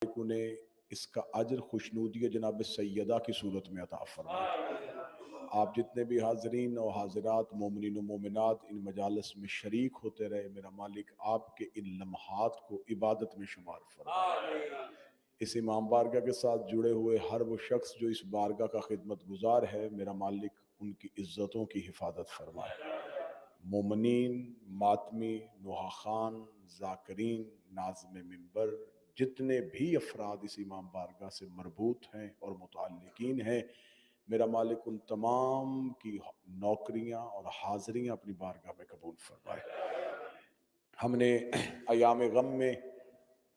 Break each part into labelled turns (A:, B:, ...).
A: मालिक उन्हें इसका अजर खुशनूदी जनाब सैयदा की सूरत में अता फरमाए। आप जितने भी हाजरीन और हाजिरात मोमिनीन व मोमिनात इन मजालस में शरीक होते रहे, मेरा मालिक आपके इन लम्हात को इबादत में शुमार फरमाए। इस इमाम बारगाह के साथ जुड़े हुए हर वो शख्स जो इस बारगाह का खिदमत गुजार है, मेरा मालिक उनकी इज्जतों की हिफाजत फरमाए। मोमिनीन, मातमी, नुहा खान, जाकरीन, नाज़िम मिंबर, जितने भी अफराद इस इमाम बारगाह से मरबूत हैं और मुतअल्लिकीन हैं, मेरा मालिक उन तमाम की नौकरियां और हाज़िरियां अपनी बारगाह में कबूल फरमाए। हमने अयाम गम में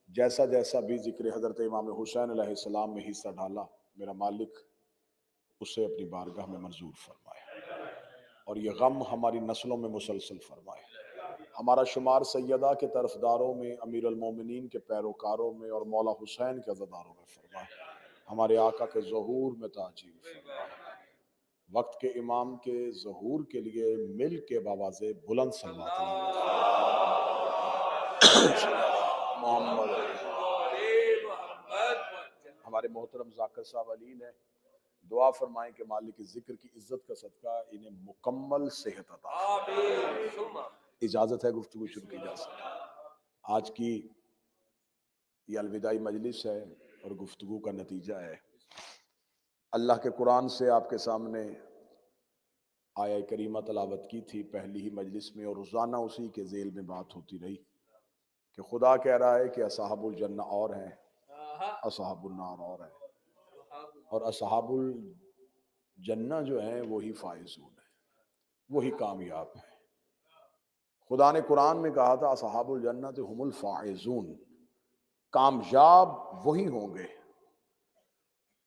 A: जैसा जैसा भी जिक्र हज़रत इमाम हुसैन अलैहिस्सलाम में हिस्सा डाला, मेरा मालिक उसे अपनी बारगाह में मंजूर फरमाए और ये गम हमारी नस्लों में मुसलसल फरमाए। हमारा शुमार सैयदा के तरफदारों में, अमीर अल मोमिनीन के पैरोकारों में और मौला हुसैन के अज़ादारों में फरमाए। हमारे आका के ज़हूर में ताजील फरमाए। वक्त के इमाम के ज़हूर के लिए मिल के बावाज़े बुलंद सल्लल्लाहु अलैहि मोहम्मद। हमारे मोहतरम जाकिर साहब अली ने दुआ फरमाएं कि मालिक की जिक्र की इज्जत का सदका इन्हें मुकम्मल सेहत अता फरमाए। इजाज़त है गुफ्तगू शुरू की जा सके। आज की ये अलविदाई मजलिस है और गुफ्तगू का नतीजा है। अल्लाह के कुरान से आपके सामने आया करीमा तलावत की थी पहली ही मजलिस में, और रोज़ाना उसी के जेल में बात होती रही कि खुदा कह रहा है कि असहाबुल जन्ना और हैं, असहाबुल नार और हैं, और असहाबुल जन्ना जो हैं वही फाइजून है, वही कामयाब है। खुदा ने कुरान में कहा था असहाबुल जन्नत हुमुल फाइजून, कामयाब वही होंगे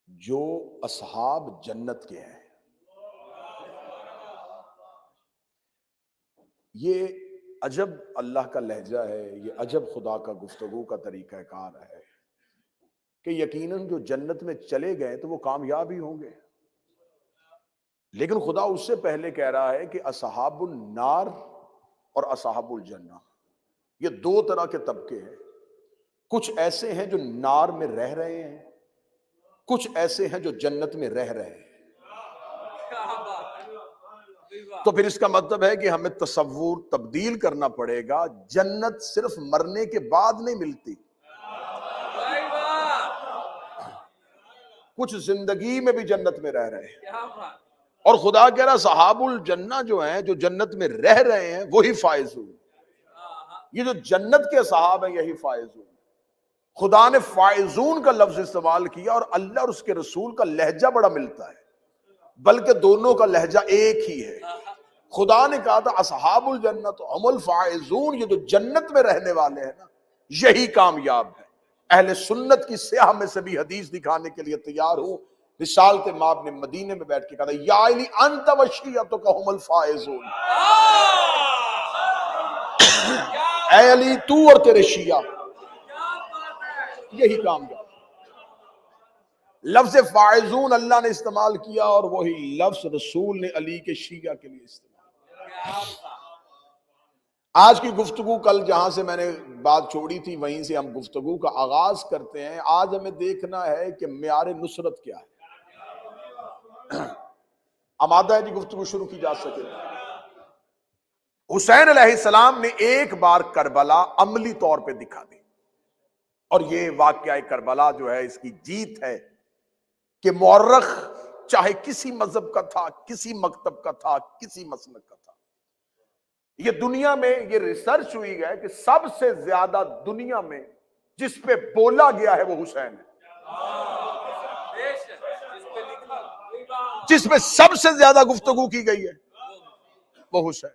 A: जो असहाब जन्नत के हैं। ये अजब अल्लाह का लहजा है, ये अजब खुदा का गुफ्तगू का तरीक़ाकार है कि यकीनन जो जन्नत में चले गए तो वो कामयाब ही होंगे, लेकिन खुदा उससे पहले कह रहा है कि असहाबुल नार और असहाबुल जन्ना ये दो तरह के तबके हैं। कुछ ऐसे हैं जो नार में रह रहे हैं, कुछ ऐसे हैं जो जन्नत में रह रहे हैं। तो फिर इसका मतलब है कि हमें तसव्वुर तब्दील करना पड़ेगा। जन्नत सिर्फ मरने के बाद नहीं मिलती, कुछ जिंदगी में भी जन्नत में रह रहे हैं। और खुदा कह रहा सहाबुल जन्ना जो हैं, जो जन्नत में रह रहे हैं वही फाइजून। ये जो जन्नत के सहाब हैं यही फाइजून। खुदा ने फाइजून का लफ्ज इस्तेमाल किया और अल्लाह और उसके रसूल का लहजा बड़ा मिलता है, बल्कि दोनों का लहजा एक ही है। खुदा ने कहा था असहाबुल जन्नत हुमुल फाइजून, ये जो जन्नत में रहने वाले हैं ना यही कामयाब है। अहले सुन्नत की स्याह में से भी हदीस दिखाने के लिए तैयार हूं। रिसालत माब ने मदीने में बैठ के कहा या अली अंत वशियतुका हुमुल फाइजून, ऐ अली तू और तेरे शिया यही कामयाब। लफ्ज फाइजून अल्लाह ने इस्तेमाल किया और वही लफ्ज रसूल ने अली के शिया के लिए इस्तेमाल। आज की गुफ्तगू, कल जहां से मैंने बात छोड़ी थी वहीं से हम गुफ्तगू का आगाज करते हैं। आज हमें देखना है कि मियार नुसरत क्या है। आमादा है जी गुफ्तगू शुरू की जा सके। हुसैन अलैहिस्सलाम ने एक बार करबला अमली तौर पे दिखा दी, और ये वाकया करबला जो है इसकी जीत है कि मौरख चाहे किसी मजहब का था, किसी मकतब का था, किसी मसलक का था, ये दुनिया में ये रिसर्च हुई है कि सबसे ज्यादा दुनिया में जिस पे बोला गया है वो हुसैन है। जिस पे सबसे ज्यादा गुफ्तगू की गई है वो हुसैन,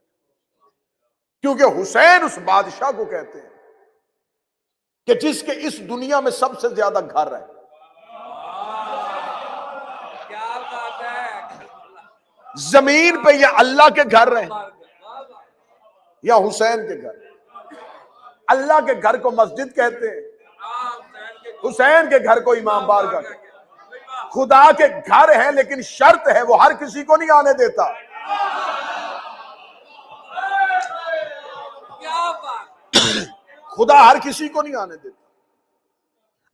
A: क्योंकि हुसैन उस बादशाह को कहते हैं कि जिसके इस दुनिया में सबसे ज्यादा घर है। जमीन पे या अल्लाह के घर हैं या हुसैन के घर। अल्लाह के घर को मस्जिद कहते हैं, हुसैन के घर को इमाम बारगाह कहते हैं। खुदा के घर है लेकिन शर्त है वो हर किसी को नहीं आने देता। खुदा हर किसी को नहीं आने देता।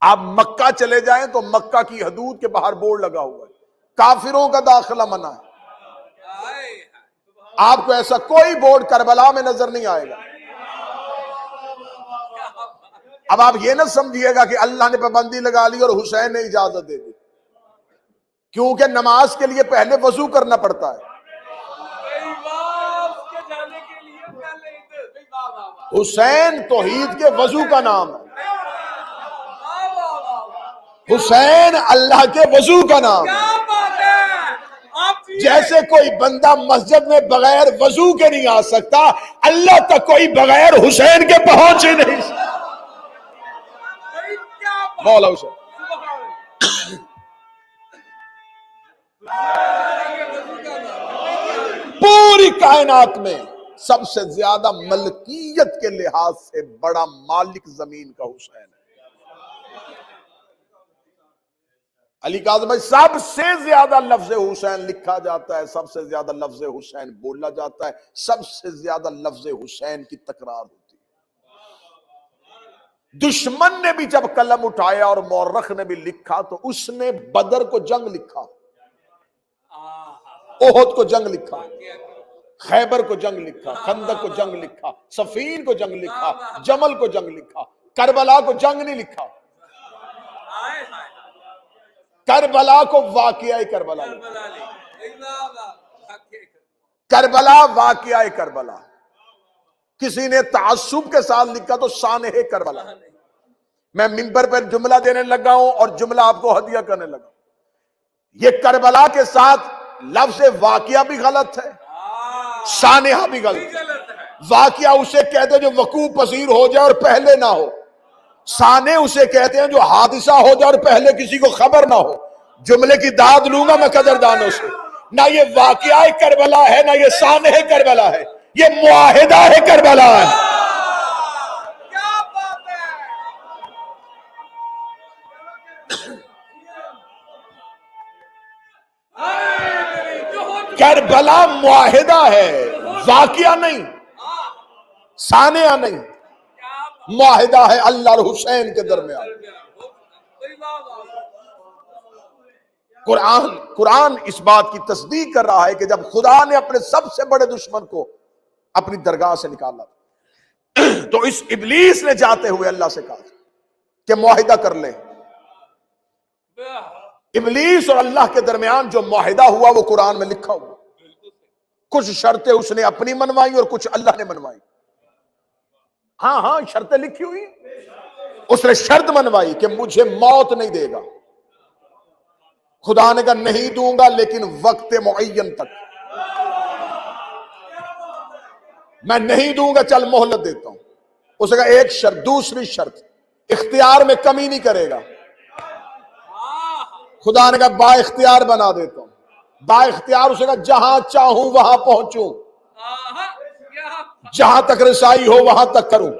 A: आप मक्का चले जाएं तो मक्का की हदूद के बाहर बोर्ड लगा हुआ है, काफिरों का दाखिला मना है। आपको ऐसा कोई बोर्ड करबला में नजर नहीं आएगा। अब आप ये ना समझिएगा कि अल्लाह ने पाबंदी लगा ली और हुसैन ने इजाजत दे दी, क्योंकि नमाज के लिए पहले वजू करना पड़ता है। हुसैन तौहीद के वजू का नाम है, हुसैन अल्लाह के वजू का नाम है। जैसे कोई बंदा मस्जिद में बगैर वजू के नहीं आ सकता, अल्लाह तक कोई बगैर हुसैन के पहुंच ही नहीं सकता। मौला हुसैन पूरी कायनात में सबसे ज्यादा मलकियत के लिहाज से बड़ा मालिक जमीन का हुसैन है। अली काज़ी भाई, सबसे ज्यादा लफ्ज हुसैन लिखा जाता है, सबसे ज्यादा लफ्ज हुसैन बोला जाता है, सबसे ज्यादा लफ्ज हुसैन की तकरार होती है। दुश्मन ने भी जब कलम उठाया और मौरख ने भी लिखा तो उसने बदर को जंग लिखा, ओहद को जंग लिखा, खैबर को जंग लिखा, खंदक को जंग लिखा, सफीन को जंग लिखा, जमल को जंग लिखा, करबला को जंग नहीं लिखा। करबला को वाकिया करबला, करबला वाकिया करबला। किसी ने तासुब के साथ लिखा तो सानहे करबला। मैं मिंबर पर जुमला देने लगा हूं और जुमला आपको हदिया करने लगा। ये करबला के साथ लफ्ज वाकिया भी गलत है, सानहा भी गलत है। वाकिया उसे कहते हैं जो वकूफ पसीर हो जाए और पहले ना हो, साने उसे कहते हैं जो हादिसा हो जाए और पहले किसी को खबर ना हो। जुमले की दाद लूंगा मैं कदरदानों से। ना ये वाकिया करबला है, ना ये सानहे करबला है, ये मुआहिदा है करबला है। क्या बात है। करबला मुआहिदा है, वाकिया नहीं, सानिया नहीं, मुआहिदा है अल्लाह और हुसैन के दरमियान। कुरान इस बात की तस्दीक कर रहा है कि जब खुदा ने अपने सबसे बड़े दुश्मन को अपनी दरगाह से निकाला तो इस इब्लीस ने जाते हुए अल्लाह से कहा कि मुआहिदा कर ले। इब्लीस और अल्लाह के दरमियान जो मुआहिदा हुआ वो कुरान में लिखा हुआ। कुछ शर्तें उसने अपनी मनवाई और कुछ अल्लाह ने मनवाई। हाँ, शर्तें लिखी हुई। उसने शर्त मनवाई कि मुझे मौत नहीं देगा। खुदा ने कहा नहीं दूंगा, लेकिन वक्त मुअय्यन तक मैं नहीं दूंगा, चल मोहलत देता हूं। उसने कहा एक शर्त, दूसरी शर्त, इख्तियार में कमी नहीं करेगा। खुदा ने कहा बा इख्तियार बना देता हूं। बा इख्तियार उसने कहा जहां चाहूं वहां पहुंचूं, जहां तक रसाई हो वहां तक करूं।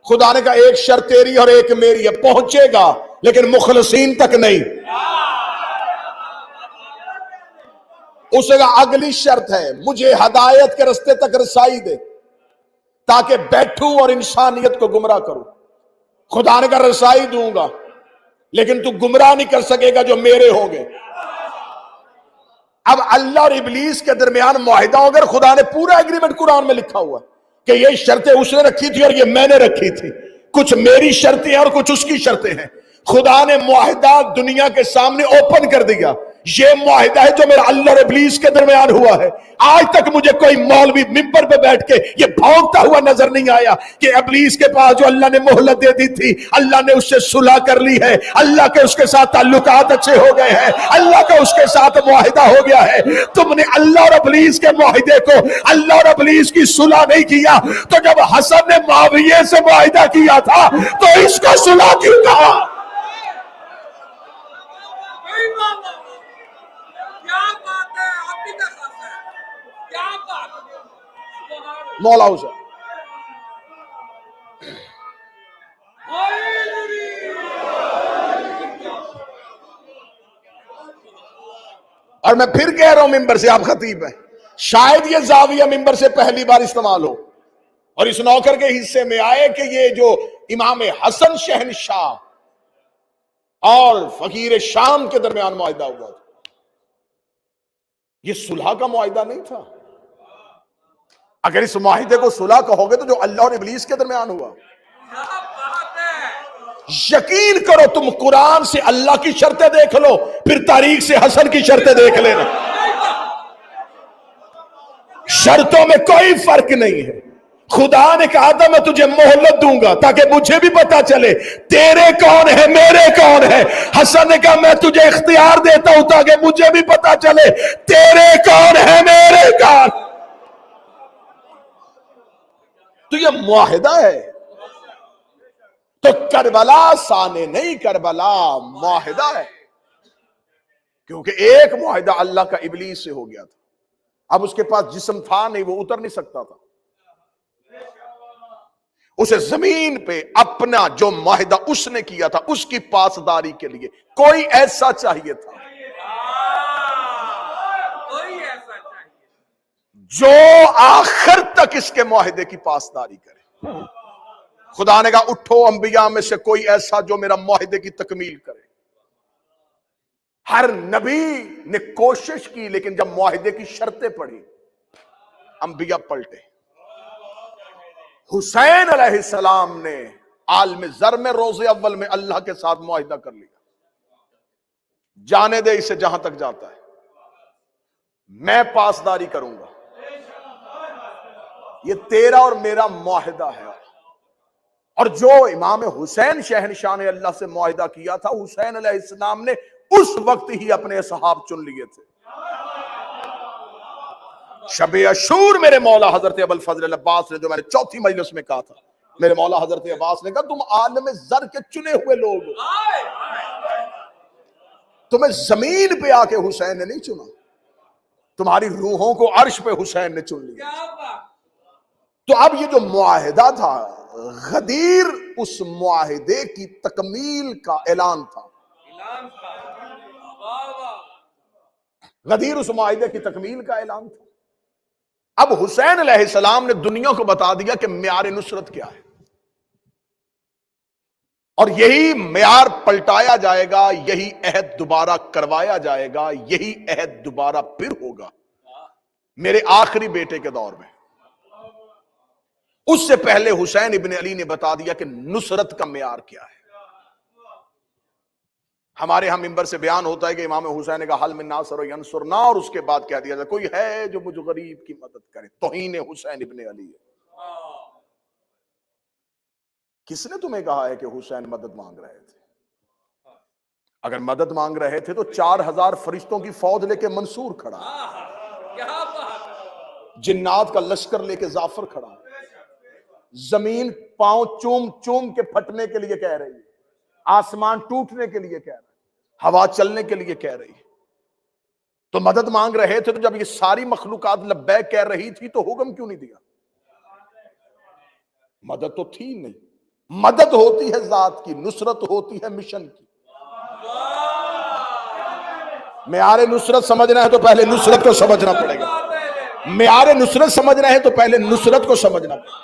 A: खुदा ने कहा एक शर्त तेरी और एक मेरी है, पहुंचेगा लेकिन मुखलसीन तक नहीं। उसने कहा अगली शर्त है मुझे हदायत के रास्ते तक रसाई दे ताकि बैठूं और इंसानियत को गुमराह करूं। खुदा ने कहा रसाई दूंगा लेकिन तू गुमराह नहीं कर सकेगा जो मेरे होंगे। अब अल्लाह और इब्लीस के दरमियान मुआहिदा हो गया। खुदा ने पूरा एग्रीमेंट कुरान में लिखा हुआ कि ये शर्तें उसने रखी थी और ये मैंने रखी थी। कुछ मेरी शर्तें हैं और कुछ उसकी शर्तें हैं। खुदा ने मुआहिदा दुनिया के सामने ओपन कर दिया। ये मुआहिदा है जो मेरा अल्लाह और इब्लीस के दरमियान हुआ है। आज तक मुझे कोई मौलवी मिंबर पे बैठ के ये भौंकता हुआ नजर नहीं आया कि इब्लीस के पास जो अल्लाह ने मोहलत दे दी थी, अल्लाह ने उससे सुलह कर ली है, अल्लाह के उसके साथ ताल्लुकात अच्छे हो गए हैं, अल्लाह का उसके साथ मुआहिदा हो गया है। तुमने अल्लाह और इब्लीस के मुआहिदे को, अल्लाह और इब्लीस की सुलह नहीं किया। तो जब हसन ने मुआविया से मुआहिदा किया था तो इसको सुलह क्यों कहा? मौला हुसैन और मैं फिर कह रहा हूं मिंबर से, आप खतीब हैं, शायद ये जाविया मिंबर से पहली बार इस्तेमाल हो और इस नौकर के हिस्से में आए कि ये जो इमाम हसन शहनशाह और फकीर शाम के दरमियान मुआहिदा हुआ था। यह सुलह का मुआहिदा नहीं था। अगर इस मुआहिदे को सुलह कहोगे तो जो अल्लाह और इब्लीस के दरमियान हुआ, यकीन करो तुम कुरान से अल्लाह की शर्तें देख लो, फिर तारीख से हसन की शर्तें देख लेना, शर्तों में कोई फर्क नहीं है। खुदा ने कहा था मैं तुझे मोहलत दूंगा ताकि मुझे भी पता चले तेरे कौन है मेरे कौन है। हसन ने कहा मैं तुझे इख्तियार देता हूं ताकि मुझे भी पता चले तेरे कौन है मेरे कौन। तो यह मुआहिदा है। तो करबला साने नहीं, करबला मुआहिदा है, क्योंकि एक मुआहिदा अल्लाह का इब्लीस से हो गया था। अब उसके पास जिस्म था नहीं, वो उतर नहीं सकता था। उसे जमीन पे अपना जो मुआहिदा उसने किया था उसकी पासदारी के लिए कोई ऐसा चाहिए था जो आखिर तक इसके मुआहिदे की पासदारी करे। खुदा ने कहा उठो अंबिया में से कोई ऐसा जो मेरा मुआहिदे की तकमील करे। हर नबी ने कोशिश की, लेकिन जब मुआहिदे की शर्तें पड़ी अंबिया पलटे। हुसैन अलैहिस्सलाम ने आलम ज़र में रोज़े अव्वल में अल्लाह के साथ मुआहिदा कर लिया, जाने दे इसे जहां तक जाता है, मैं पासदारी करूंगा। ये तेरा और मेरा मुआहिदा है। और जो इमाम हुसैन शहनशाह ने अल्लाह से मुआहिदा किया था, हुसैन अलैहिस्सलाम ने उस वक्त ही अपने सहाब चुन लिए थे। शबे अशूर मेरे मौला हजरत अबुल फजल अब्बास ने, जो मैंने चौथी मजलिस में कहा था, मेरे मौला हजरत अब्बास ने कहा तुम आलम ज़र के चुने हुए लोग, तुम्हें जमीन पे आके हुसैन ने नहीं चुना, तुम्हारी रूहों को अर्श पे हुसैन ने चुन लिया। तो अब ये जो मुआहिदा था गदीर, उस मुआहिदे की तकमील का ऐलान था। गदीर उस मुआहिदे की तकमील का ऐलान था। अब हुसैन अलैहिस्सलाम ने दुनिया को बता दिया कि म्यार नुसरत क्या है, और यही म्यार पलटाया जाएगा, यही अहद दोबारा करवाया जाएगा, यही अहद दोबारा फिर होगा मेरे आखिरी बेटे के दौर में। उससे पहले हुसैन इब्न अली ने बता दिया कि नुसरत का म्यार क्या है। हमारे यहां मिंबर से बयान होता है कि इमाम हुसैन ने कहा हल मिन नासर यंसुरना, और उसके बाद कह दिया जाए कोई है जो मुझ गरीब की मदद करे। तौहीन हुसैन इब्न अली है। किसने तुम्हें कहा है कि हुसैन मदद मांग रहे थे? अगर मदद मांग रहे थे तो 4000 फरिश्तों की फौज लेके मंसूर खड़ा, जिन्नात का लश्कर लेके जाफर खड़ा, जमीन पांव चूम चूम के फटने के लिए कह रही है, आसमान टूटने के लिए कह रहा है, हवा चलने के लिए कह रही है। तो मदद मांग रहे थे, तो जब ये सारी मखलूकात लब्बैक कह रही थी तो हुक्म क्यों नहीं दिया? मदद तो थी नहीं। मदद होती है जात की, नुसरत होती है मिशन की। म्यारे नुसरत समझना है तो पहले नुसरत को समझना पड़ेगा। म्यारे नुसरत समझना है तो पहले नुसरत को समझना पड़ेगा।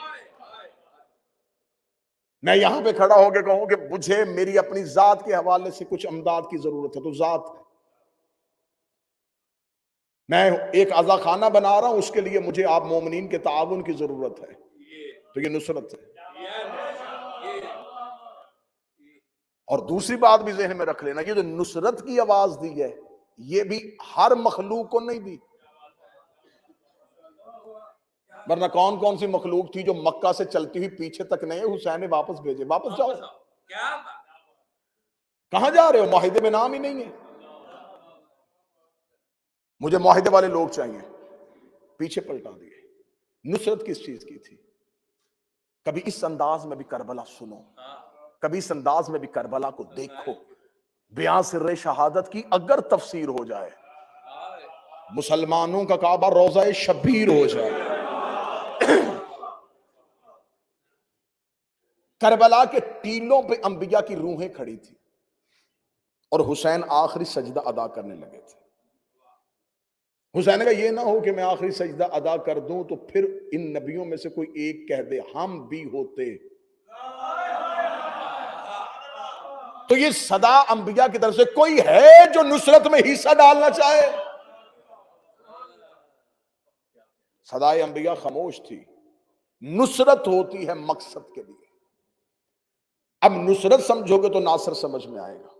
A: मैं यहां पे खड़ा होकर कहूं कि मुझे मेरी अपनी जात के हवाले से कुछ अमदाद की जरूरत है, तो जात है। मैं एक अज़ा खाना बना रहा हूं, उसके लिए मुझे आप मोमिनीन के ताउन की जरूरत है, तो ये नुसरत है। और दूसरी बात भी ज़हन में रख लेना, ये जो नुसरत की आवाज दी है ये भी हर मखलूक को नहीं दी, वरना कौन कौन सी मखलूक थी जो मक्का से चलती हुई पीछे तक नहीं, हुसैन ने वापस भेजे, वापस जाओ। कहां जा रहे हो? मुआहिदे में नाम ही नहीं है। मुझे मुआहिदे वाले लोग चाहिए, पीछे पलटा दिए। नुसरत किस चीज की थी? कभी इस अंदाज में भी करबला सुनो, कभी इस अंदाज में भी करबला को देखो। बयां सिर्रे शहादत की अगर तफसीर हो जाए, मुसलमानों का काबा रोज़ा शबीर हो जाए। करबला के टीलों पे अंबिया की रूहें खड़ी थी और हुसैन आखिरी सजदा अदा करने लगे थे। हुसैन का ये ना हो कि मैं आखिरी सजदा अदा कर दूं तो फिर इन नबियों में से कोई एक कह दे हम भी होते तो ये सदा अंबिया की तरफ से कोई है जो नुसरत में हिस्सा डालना चाहे? सदाए अंबिया खामोश थी। नुसरत होती है मकसद के लिए। अब नुसरत समझोगे तो नासर समझ में आएगा।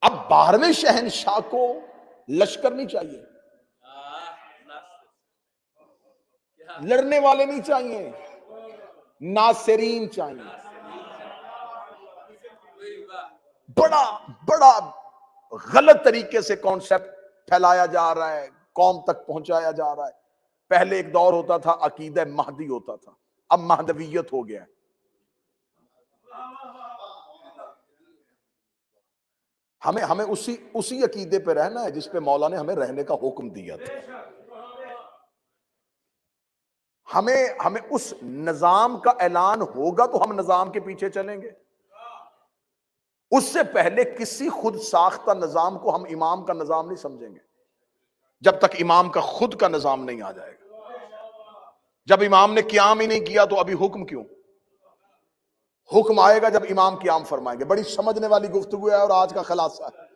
A: अब 12वें शहनशाह को लश्कर नहीं चाहिए, लड़ने वाले नहीं चाहिए, नासिरीन चाहिए। बड़ा बड़ा गलत तरीके से कॉन्सेप्ट फैलाया जा रहा है, कौम तक पहुंचाया जा रहा है। पहले एक दौर होता था अकीदा महदी होता था, अब महदवियत हो गया है। हमें उसी अकीदे पे रहना है जिस पे मौला ने हमें रहने का हुक्म दिया था। हमें उस निजाम का ऐलान होगा तो हम निजाम के पीछे चलेंगे। उससे पहले किसी खुद साख्ता निजाम को हम इमाम का निजाम नहीं समझेंगे जब तक इमाम का खुद का निजाम नहीं आ जाएगा। जब इमाम ने क़याम ही नहीं किया तो अभी हुक्म क्यों? हुक्म आएगा जब इमाम क़याम फरमाएंगे। बड़ी समझने वाली गुफ्तगू है और आज का खलासा है।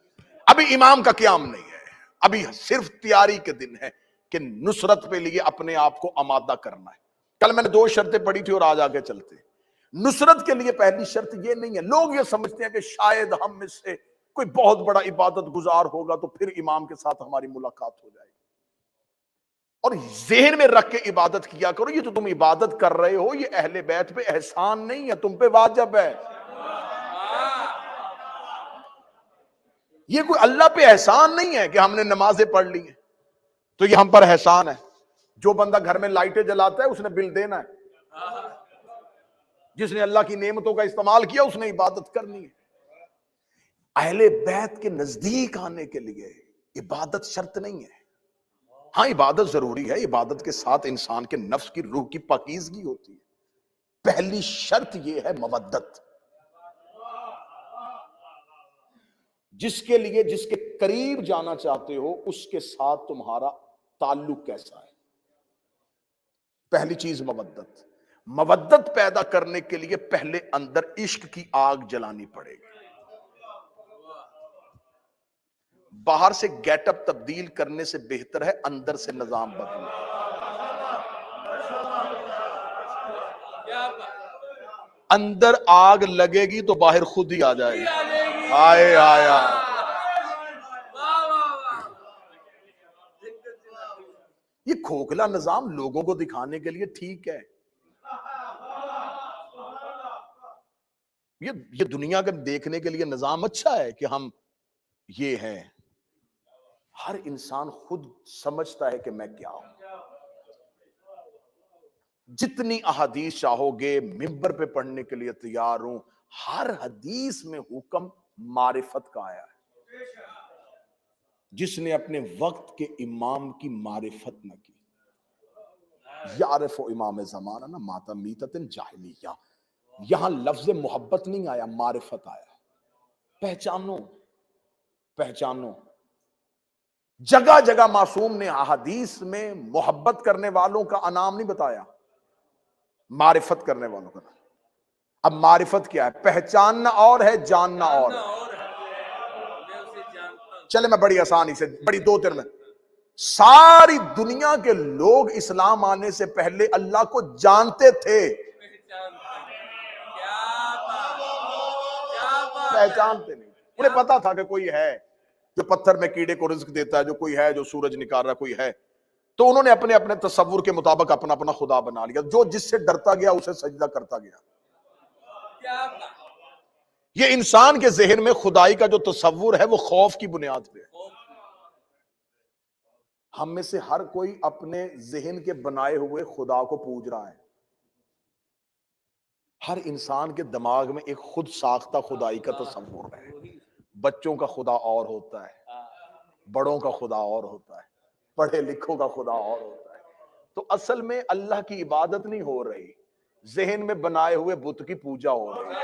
A: अभी इमाम का क़याम नहीं है, अभी सिर्फ तैयारी के दिन है कि नुसरत पे लिए अपने आप को आमादा करना है। कल मैंने 2 शर्तें पढ़ी थी और आज आगे चलते। नुसरत के लिए पहली शर्त ये नहीं है, लोग ये समझते हैं कि शायद हम में से कोई बहुत बड़ा इबादत गुजार होगा तो फिर इमाम के साथ हमारी मुलाकात हो जाएगी। और ज़हन में रख के इबादत किया करो, ये जो तुम इबादत कर रहे हो ये अहले बैत पे एहसान नहीं है, तुम पे वाजिब है। ये कोई अल्लाह पे एहसान नहीं है कि हमने नमाजें पढ़ ली हैं तो ये हम पर एहसान है। जो बंदा घर में लाइटें जलाता है उसने बिल देना है, जिसने अल्लाह की नेमतों का इस्तेमाल किया उसने इबादत करनी है। अहले बैत के नजदीक आने के लिए इबादत शर्त नहीं है। हाँ, इबादत जरूरी है, इबादत के साथ इंसान के नफ्स की रूह की पाकीज़गी होती है। पहली शर्त यह है मवद्दत। जिसके लिए, जिसके करीब जाना चाहते हो उसके साथ तुम्हारा ताल्लुक कैसा है। पहली चीज मवद्दत। मवद्दत पैदा करने के लिए पहले अंदर इश्क की आग जलानी पड़ेगी। बाहर से गेटअप तब्दील करने से बेहतर है अंदर से निजाम बदलना। अंदर आग लगेगी तो बाहर खुद ही आ जाएगी। आए आया। ये खोखला निजाम लोगों को दिखाने के लिए ठीक है। ये दुनिया के देखने के लिए निजाम अच्छा है कि हम ये हैं। हर इंसान खुद समझता है कि मैं क्या हूं। जितनी अहादीस चाहोगे मिंबर पे पढ़ने के लिए तैयार हूं। हर हदीस में हुक्म मारिफत का आया है। जिसने अपने वक्त के इमाम की मारिफत न की, यारिफो इमाम ज़माना ना माता मीततिन जाहिलिया। यहां लफ्ज मोहब्बत नहीं आया, मारिफत आया। पहचानो पहचानो। जगह जगह मासूम ने अहादीस में मोहब्बत करने वालों का नाम नहीं बताया, मारिफत करने वालों का नाम। अब मारिफत क्या है? पहचानना और है, जानना और है। चले मैं बड़ी आसानी से, बड़ी 2-3 में। सारी दुनिया के लोग इस्लाम आने से पहले अल्लाह को जानते थे, पहचानते नहीं। उन्हें पता था कि कोई है जो पत्थर में कीड़े को रिज्क देता है, जो कोई है जो सूरज निकाल रहा, कोई है। तो उन्होंने अपने अपने तसव्वुर के मुताबिक अपना अपना खुदा बना लिया। जो जिससे डरता गया उसे सजदा करता गया। ये इंसान के जहन में खुदाई का जो तसव्वुर है वो खौफ की बुनियाद पे है। हम में से हर कोई अपने जहन के बनाए हुए खुदा को पूज रहा है। हर इंसान के दिमाग में एक खुद साख्ता खुदाई का तसव्वुर है। बच्चों का खुदा और होता है, बड़ों का खुदा और होता है, पढ़े लिखों का खुदा और होता है। तो असल में अल्लाह की इबादत नहीं हो रही, जहन में बनाए हुए बुत की पूजा हो रही है।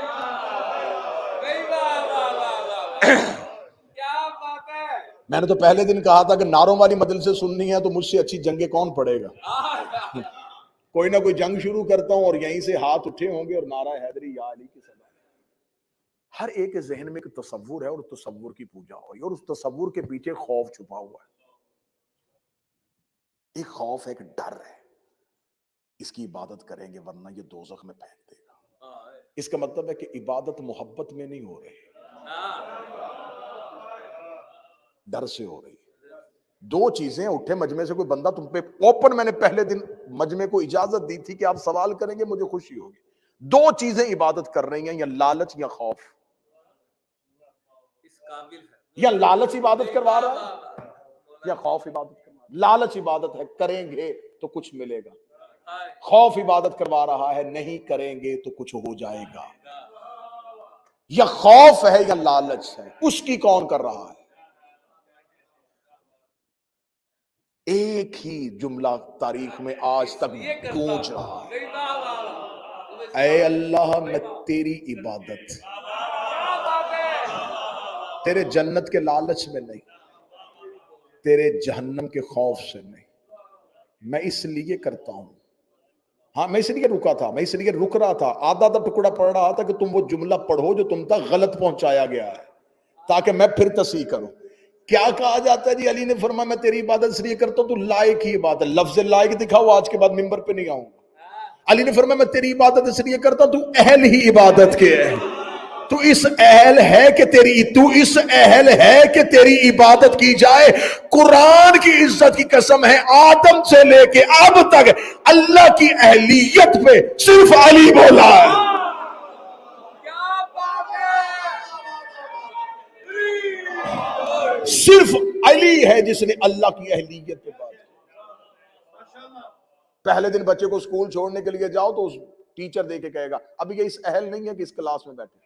A: मैंने तो पहले दिन कहा था कि नारों वाली मदल से सुननी है तो मुझसे अच्छी जंगे कौन पड़ेगा। कोई ना कोई जंग शुरू करता हूं और यहीं से हाथ उठे होंगे और नारा हैदरी या अली की सदा। हर एक के जहन में एक तसव्वुर है और तसव्वुर की पूजा हुई और उस तसव्वुर के पीछे खौफ छुपा हुआ है। एक खौफ है, एक डर है, इसकी इबादत करेंगे वरना ये दोज़ख में फेंक देगा। इसका मतलब है कि इबादत मोहब्बत में नहीं हो रही, डर से हो रही। दो चीजें, उठे मजमे से कोई बंदा तुम पे ओपन, मैंने पहले दिन मजमे को इजाजत दी थी कि आप सवाल करेंगे मुझे खुशी होगी। दो चीजें इबादत कर रही हैं, या लालच या खौफ। या लालच इबादत करवा रहा है या खौफ इबादत करवा रहा है। लालच इबादत है, करेंगे तो कुछ मिलेगा। खौफ इबादत करवा रहा है, नहीं करेंगे तो कुछ हो जाएगा। या खौफ है या लालच है, उसकी कौन कर रहा है? एक ही जुमला तारीख में आज तक गूंज रहा है, ऐ अल्लाह मैं तेरी इबादत, तेरे जन्नत के लालच में नहीं, तेरे जहन्नम के खौफ से नहीं, मैं इसलिए करता हूं। हाँ, मैं इसलिए रुका था, मैं इसलिए रुक रहा था, आधा आधा टुकड़ा पढ़ रहा था कि तुम वो जुमला पढ़ो जो तुम तक गलत पहुंचाया गया है, ताकि मैं फिर तस्हीह करूं। क्या कहा जाता है जी? अली ने फरमाया मैं तेरी इबादत इसलिए करता हूं तू लायक ही इबादत, लफ्ज लायक दिखाओ, आज के बाद मिंबर पे नहीं आऊंगा। अली ने फरमाया मैं तेरी इबादत इसलिए करता हूं तू अहल ही इबादत के है, तू इस अहल है कि तेरी, तू इस अहल है कि तेरी इबादत की जाए। कुरान की इज्जत की कसम है, आदम से लेके अब तक अल्लाह की अहलियत पे सिर्फ अली बोला है। सिर्फ अली है जिसने अल्लाह की अहलियत पे बात की। पहले दिन बच्चे को स्कूल छोड़ने के लिए जाओ तो उस टीचर दे के कहेगा अभी ये इस अहल नहीं है कि इस क्लास में बैठे,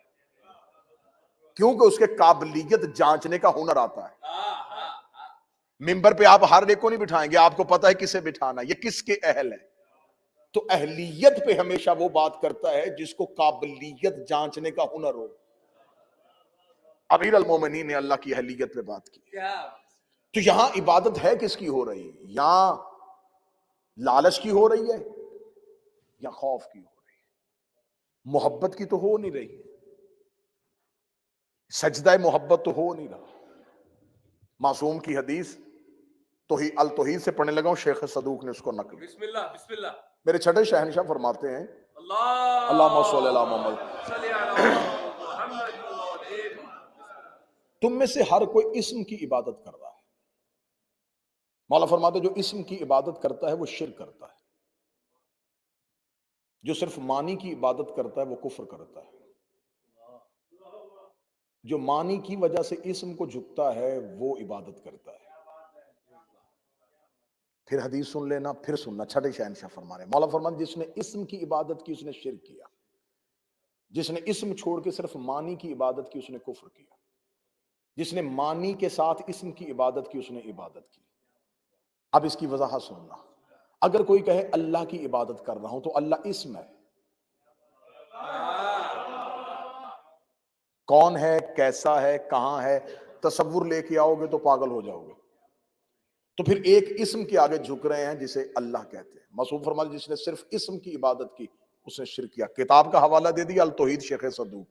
A: क्योंकि उसके काबिलियत जांचने का हुनर आता है। मिंबर पे आप हर एक को नहीं बिठाएंगे, आपको पता है किसे बिठाना, ये किसके अहल है। तो अहलियत पे हमेशा वो बात करता है जिसको काबिलियत जांचने का हुनर हो। अमीर अल मोमिनीन ने अल्लाह की अहलियत पे बात की। तो यहां इबादत है किसकी हो रही है? यहां लालच की हो रही है या खौफ की हो रही है? मोहब्बत की तो हो नहीं रही, सजदा मोहब्बत तो हो नहीं रहा। मासूम की हदीस अल तौहीद से पढ़ने लगा हूं, शेख सदूक ने उसको नकल। बिस्मिल्लाह बिस्मिल्लाह। मेरे छठे शहनशाह फरमाते हैं अल्लाहुम्मा सल्ली अला मोहम्मद, तुम में से हर कोई इस्म की इबादत कर रहा है। मौला फरमाते जो इस्म की इबादत करता है वो शिर्क करता है, जो सिर्फ मानी की इबादत करता है वो कुफ्र करता है, जो मानी की वजह से इस्म को झुकता है वो इबादत करता है। फिर हदीस सुन लेना, फिर सुनना। छठे शहनशाह फरमा रहे, मौला फरमान जिसने इस्म की इबादत की उसने शिर्क किया, जिसने इस्म छोड़ के सिर्फ मानी की इबादत की उसने कुफ्र किया, जिसने मानी के साथ इस्म की इबादत की उसने इबादत की। अब इसकी वजाहत सुनना। अगर कोई कहे अल्लाह की इबादत कर रहा हूं तो अल्लाह इस्म है, कौन है, कैसा है, कहां है, तसव्वुर लेके आओगे तो पागल हो जाओगे। तो फिर एक इस्म के आगे झुक रहे हैं जिसे अल्लाह कहते हैं। मासूम फरमाते जिसने सिर्फ इस्म की इबादत की उसने शिर्क किया। किताब का हवाला दे दिया, अल तौहीद शेख सदूक।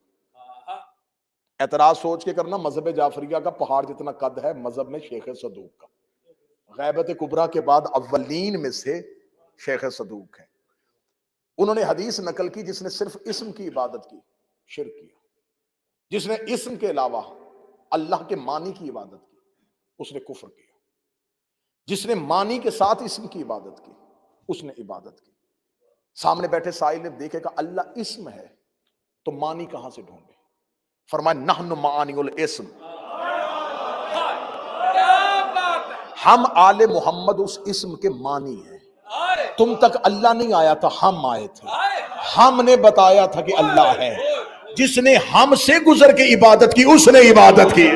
A: एतराज सोच के करना, मजहब जाफरिया का पहाड़ जितना कद है मजहब में शेख सदूक का। गैबत कुबरा के बाद अव्वलीन में से शेख सदूक है। उन्होंने हदीस नकल की जिसने सिर्फ इस्म की इबादत की शिर्क किया, जिसने इस्म के अलावा अल्लाह के मानी की इबादत की उसने कुफ्र किया, जिसने मानी के साथ इस्म की इबादत की उसने इबादत की। सामने बैठे साहिल ने देखेगा अल्लाह इस्म है तो मानी कहां से ढूंढे? फरमाया नहनु मानिउल इस्म, हम आले मोहम्मद उस इस्म के मानी हैं। तुम तक अल्लाह नहीं आया था, हम आए थे, हमने बताया था कि अल्लाह है। जिसने हमसे गुजर के इबादत की उसने इबादत की,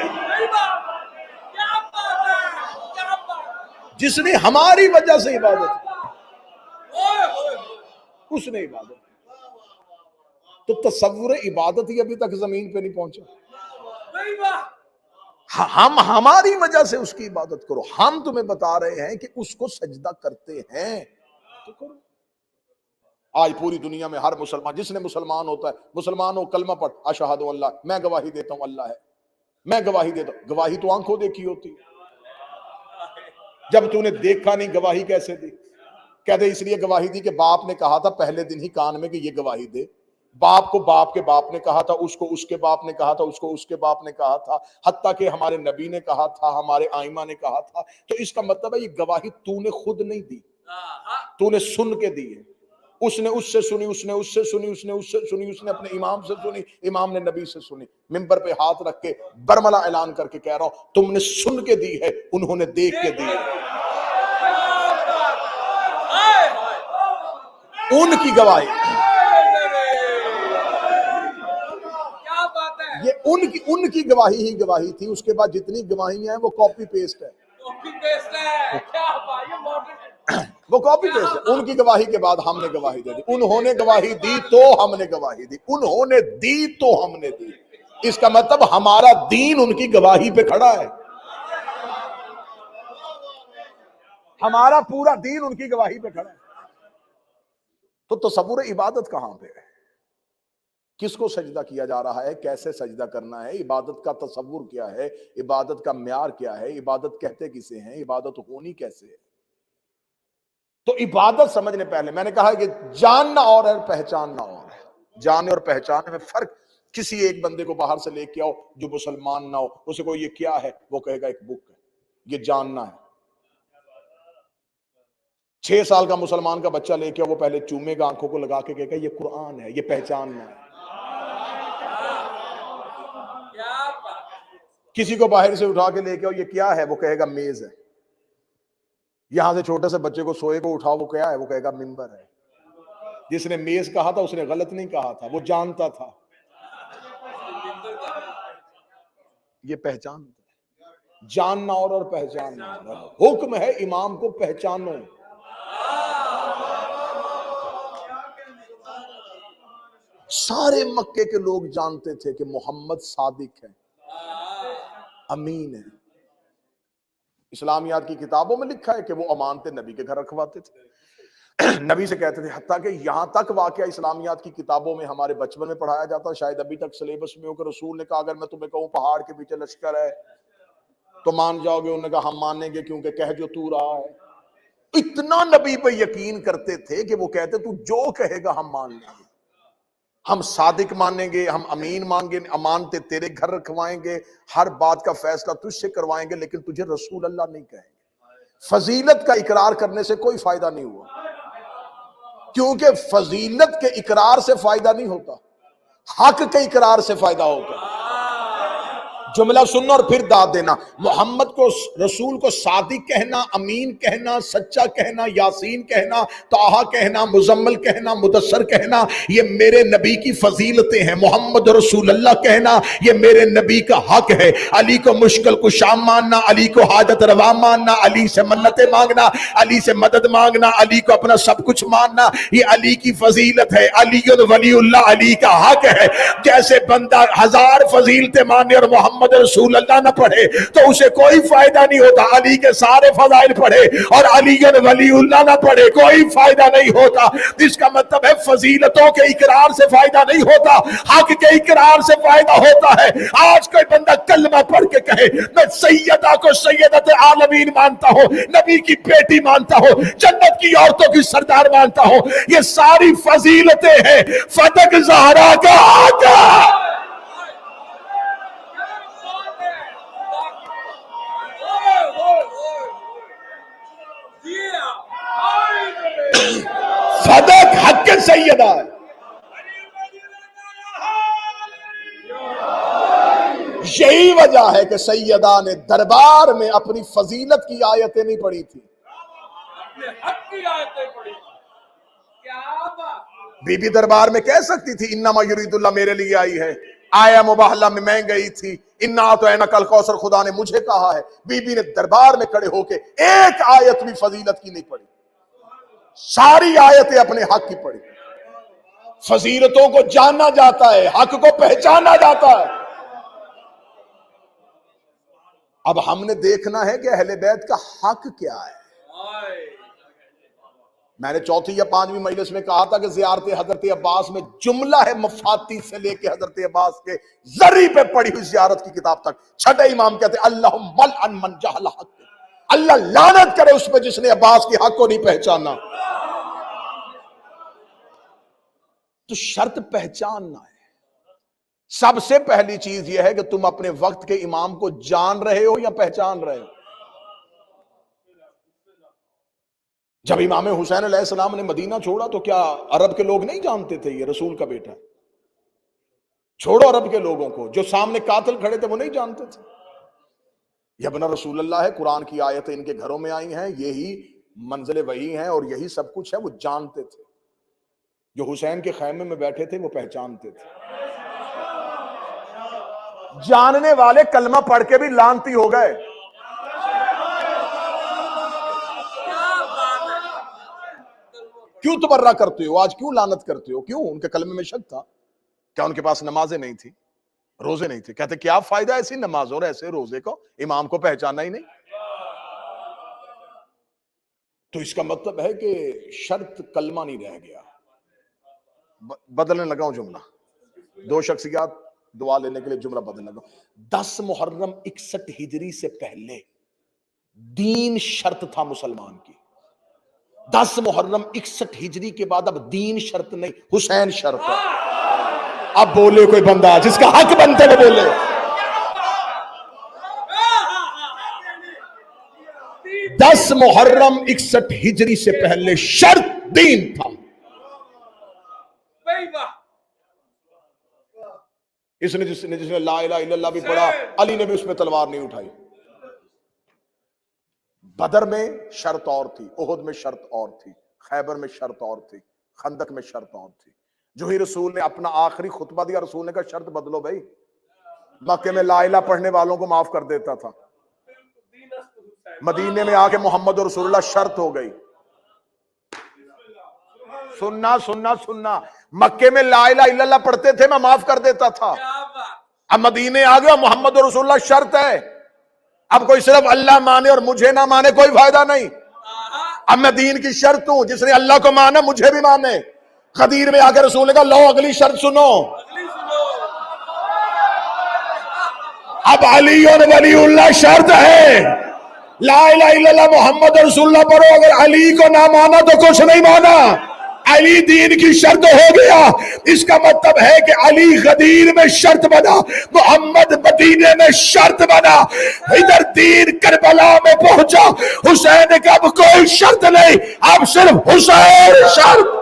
A: जिसने हमारी वजह से इबादत की उसने इबादत की। तो तसव्वुर इबादत ही अभी तक जमीन पे नहीं पहुंचा। हम हमारी वजह से उसकी इबादत करो, हम तुम्हें बता रहे हैं कि उसको सजदा करते हैं तो करो। आज पूरी दुनिया में हर मुसलमान, जिसने मुसलमान होता है, मुसलमान हो कलमा पढ़, अशहदु अल्लाह, मैं गवाही देता हूं अल्लाह है, मैं गवाही देता हूं। गवाही तो आंखों देखी होती है, जब तूने देखा नहीं गवाही कैसे दी? कहते इसलिए गवाही दी कि बाप ने कहा था पहले दिन ही कान में कि ये गवाही दे। बाप को बाप के बाप ने कहा था, उसको उसके बाप ने कहा था, उसको उसके बाप ने कहा था, हत्ता कि हमारे नबी ने कहा था, हमारे आइमा ने कहा था। तो इसका मतलब है ये गवाही तूने खुद नहीं दी, तूने सुन के दी है। उसने उससे सुनी, उसने उससे सुनी, उसने उससे सुनी, उसने अपने इमाम से सुनी, इमाम ने नबी से सुनी। मिंबर पे हाथ रख के बरमला ऐलान करके कह रहा हूं, तुमने सुन के दी है, उन्होंने देख के दी है। उनकी गवाही, ये उनकी गवाही ही गवाही थी। उसके बाद जितनी गवाही हैं वो कॉपी पेस्ट है, वो कॉपी पेस्ट है। उनकी गवाही के बाद हमने गवाही दे दी। उन्होंने गवाही दी तो हमने गवाही दी, उन्होंने दी तो हमने दी। इसका मतलब हमारा दीन उनकी गवाही पे खड़ा है, हमारा पूरा दीन उनकी गवाही पे खड़ा है। तो तसव्वुर इबादत कहां पे है? किसको सजदा किया जा रहा है, कैसे सजदा करना है, इबादत का तसव्वुर क्या है, इबादत का म्यार क्या है, इबादत कहते किसे हैं, इबादत होनी कैसे है? तो इबादत समझने पहले मैंने कहा कि जानना और है, पहचानना और है। जानने और पहचानने में फर्क। किसी एक बंदे को बाहर से लेके आओ जो मुसलमान ना हो, उसे कोई ये क्या है, वो कहेगा एक बुक है, ये जानना है। 6 साल का मुसलमान का बच्चा लेके आओ, वो पहले चूमेगा, आंखों को लगा के कहेगा ये कुरान है, ये पहचानना है। किसी को बाहर से उठा के लेके आओ, ये क्या है, वो कहेगा मेज है। यहां से छोटे से बच्चे को सोए को उठाओ, वो क्या है, वो कहेगा मिंबर है। जिसने मेज कहा था उसने गलत नहीं कहा था, वो जानता था। ये पहचान, जानना और पहचानना और। हुक्म है इमाम को पहचानो। सारे मक्के के लोग जानते थे कि मोहम्मद सादिक है, अमीन है। इस्लामियात की किताबों में लिखा है कि वो अमानते नबी के घर रखवाते थे, नबी से कहते थे। हत्ता कि यहां तक वाकया इस्लामियात की किताबों में हमारे बचपन में पढ़ाया जाता, शायद अभी तक सिलेबस में होकर, रसूल ने कहा अगर मैं तुम्हें कहूं पहाड़ के पीछे लश्कर है तो मान जाओगे? उन्होंने कहा हम मानेंगे, क्योंकि कह जो तू रहा है। इतना नबी पे यकीन करते थे कि वो कहते तू जो कहेगा हम मान लेंगे, हम सादिक मानेंगे, हम अमीन मांगे, अमानते तेरे घर रखवाएंगे, हर बात का फैसला तुझसे करवाएंगे, लेकिन तुझे रसूल अल्लाह नहीं कहेंगे। फजीलत का इकरार करने से कोई फायदा नहीं हुआ, क्योंकि फजीलत के इकरार से फायदा नहीं होता, हक के इकरार से फायदा होगा। जुमला सुनना और फिर दाद देना। मोहम्मद को, रसूल को सादिक कहना, अमीन कहना, सच्चा कहना, यासीन कहना, ताहा कहना, मुजम्मल कहना, मुदस्सर कहना, ये मेरे नबी की फजीलतें हैं। मोहम्मद रसूल अल्लाह कहना ये मेरे नबी का हक है। अली को मुश्किल कुशा मानना, अली को हाजत रवा मानना, अली से मन्नतें मांगना, अली से मदद मांगना, अली को अपना सब कुछ मानना, ये अली की फजीलत है। अली वलीउल्लाह अली का हक है। जैसे बंदा 1000 फजीलतें माने और मोहम्मद रसूल अल्लाह न पढ़े तो उसे कोई फायदा नहीं होता। अली के सारे फजाइल पढ़े और अली वलीउल्लाह न पढ़े, कोई फायदा नहीं होता। इसका मतलब है फजीलतों के इकरार से फायदा नहीं होता, हक के इकरार से फायदा होता है। आज कोई बंदा कलमा पढ़ के कहे मैं सैयदा को सैयदत आलमीन मानता हूं, नबी की बेटी मानता हूं, जन्नत की औरतों की सरदार मानता हूं, ये सारी फजीलतें हैं फतक ज़हरा का आका। फदक हक के सैयदा है। यही वजह है कि सैयदा ने दरबार में अपनी फजीलत की आयतें नहीं पढ़ी थी, हक की आयतें पढ़ी। बीबी दरबार में कह सकती थी इन्नमा युरीदुल्लाह मेरे लिए आई है, आया मुबाहला में मैं गई थी, इन्ना तो ऐना कल कौसर खुदा ने मुझे कहा है। बीबी ने दरबार में खड़े होके एक आयत भी फजीलत की नहीं पढ़ी, सारी आयतें अपने हक की पढ़ी। फजीलतों को जानना जाता है, हक को पहचाना जाता है। अब हमने देखना है कि अहले बैत का हक क्या है। मैंने चौथी या पांचवी मजलिस में कहा था कि ज़ियारत हजरत अब्बास में जुमला है मफाती से लेके हजरत अब्बास के जरी पे पड़ी हुई ज़ियारत की किताब तक। छठे इमाम कहते अल्लाहुम्मा मन मन जहल हक, अल्लाह लानत करे उस पे जिसने अब्बास की हक को नहीं पहचाना। तो शर्त पहचानना है। सबसे पहली चीज यह है कि तुम अपने वक्त के इमाम को जान रहे हो या पहचान रहे हो। जब इमाम हुसैन अलैहिस्सलाम ने मदीना छोड़ा तो क्या अरब के लोग नहीं जानते थे ये रसूल का बेटा है? छोड़ो अरब के लोगों को, जो सामने कातिल खड़े थे वो नहीं जानते थे यह बना रसूलुल्लाह है, कुरान की आयतें इनके घरों में आई हैं, यही मंजिल वही हैं और यही सब कुछ है। वो जानते थे। जो हुसैन के खैमे में बैठे थे वो पहचानते थे। जानने वाले कलमा पढ़ के भी लानती हो गए। क्यों तबर्रा करते हो आज? क्यों लानत करते हो? क्यों? उनके कलमे में शक था। क्या उनके पास नमाजें नहीं थी, रोजे नहीं थे? कहते क्या फायदा ऐसी नमाज और ऐसे रोजे को, इमाम को पहचाना ही नहीं। तो इसका मतलब है कि शर्त कलमा नहीं रह गया। बदलने लगा हूं जुमला, दो शख्सियात दुआ लेने के लिए जुमला बदलने लगा। 10 मुहर्रम 61 हिजरी से पहले दीन शर्त था मुसलमान की। 10 मुहर्रम 61 हिजरी के बाद अब दीन शर्त नहीं, हुसैन शर्त है। अब बोले कोई बंदा जिसका हक बनते हुए बोले। 10 मुहर्रम 61 हिजरी से पहले शर्त दीन था। इसने जिसने ला इलाहा इल्लल्लाह भी पढ़ा, अली ने भी उसमें तलवार नहीं उठाई। बदर में शर्त और थी, उहुद में शर्त और थी, खैबर में शर्त और थी, खंदक में शर्त और थी। जो ही रसूल ने अपना आखिरी खुतबा दिया, रसूल ने कहा शर्त बदलो भाई। मक्के में ला इलाहा पढ़ने वालों को माफ कर देता था, मदीने में आके मोहम्मद और रसूलुल्लाह शर्त हो गई। सुनना सुनना सुनना, मक्के में ला इलाहा इल्लल्लाह पढ़ते थे, मैं माफ कर देता था। अब मदीने आ गया, मोहम्मद और रसूलुल्लाह शर्त है। अब कोई सिर्फ अल्लाह माने और मुझे ना माने कोई फायदा नहीं। अब मैं दीन की शर्त हूं, जिसने अल्लाह को माना मुझे भी माने। खदीर में आकर रसूल ने कहा लो अगली शर्त सुनो। अब अली और वलीउल्लाह शर्त है। ला इलाहा इल्लल्लाह मोहम्मद रसूलुल्लाह पढ़ो, अगर अली को ना माना तो कुछ नहीं माना। अली दीन की शर्त हो गया। इसका मतलब है कि अली गदीर में शर्त बना, मोहम्मद मदीने में शर्त बना। इधर दीन करबला में पहुंचा, हुसैन का अब कोई शर्त नहीं, अब सिर्फ हुसैन शर्त।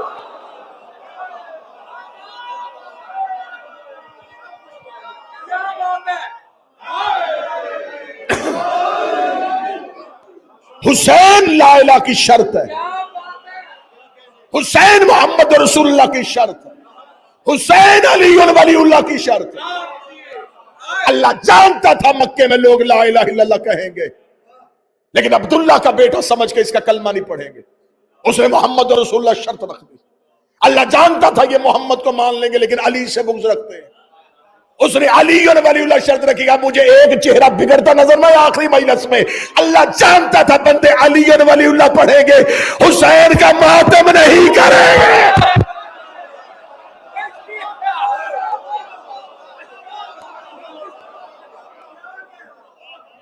A: हुसैन ला इलाहा की शर्त है, हुसैन मोहम्मद रसूलुल्लाह की शर्त है, हुसैन अली वलीउल्लाह की शर्त है। अल्लाह जानता था मक्के में लोग ला इलाहा इल्लल्लाह कहेंगे, लेकिन अब्दुल्ला का बेटा समझ के इसका कलमा नहीं पढ़ेंगे। उसने मोहम्मद रसूलुल्लाह शर्त रख दी। अल्लाह जानता था ये मोहम्मद को मान लेंगे लेकिन अली से बुग़्ज़ रखते हैं। उसने अली और वलीउल्लाह शर्त रखी, मुझे एक चेहरा बिगड़ता नजर ना आखिरी मजलिस में। अल्लाह जानता था बंदे अली और वलीउल्लाह पढ़ेंगे, हुसैन का मातम नहीं करेंगे।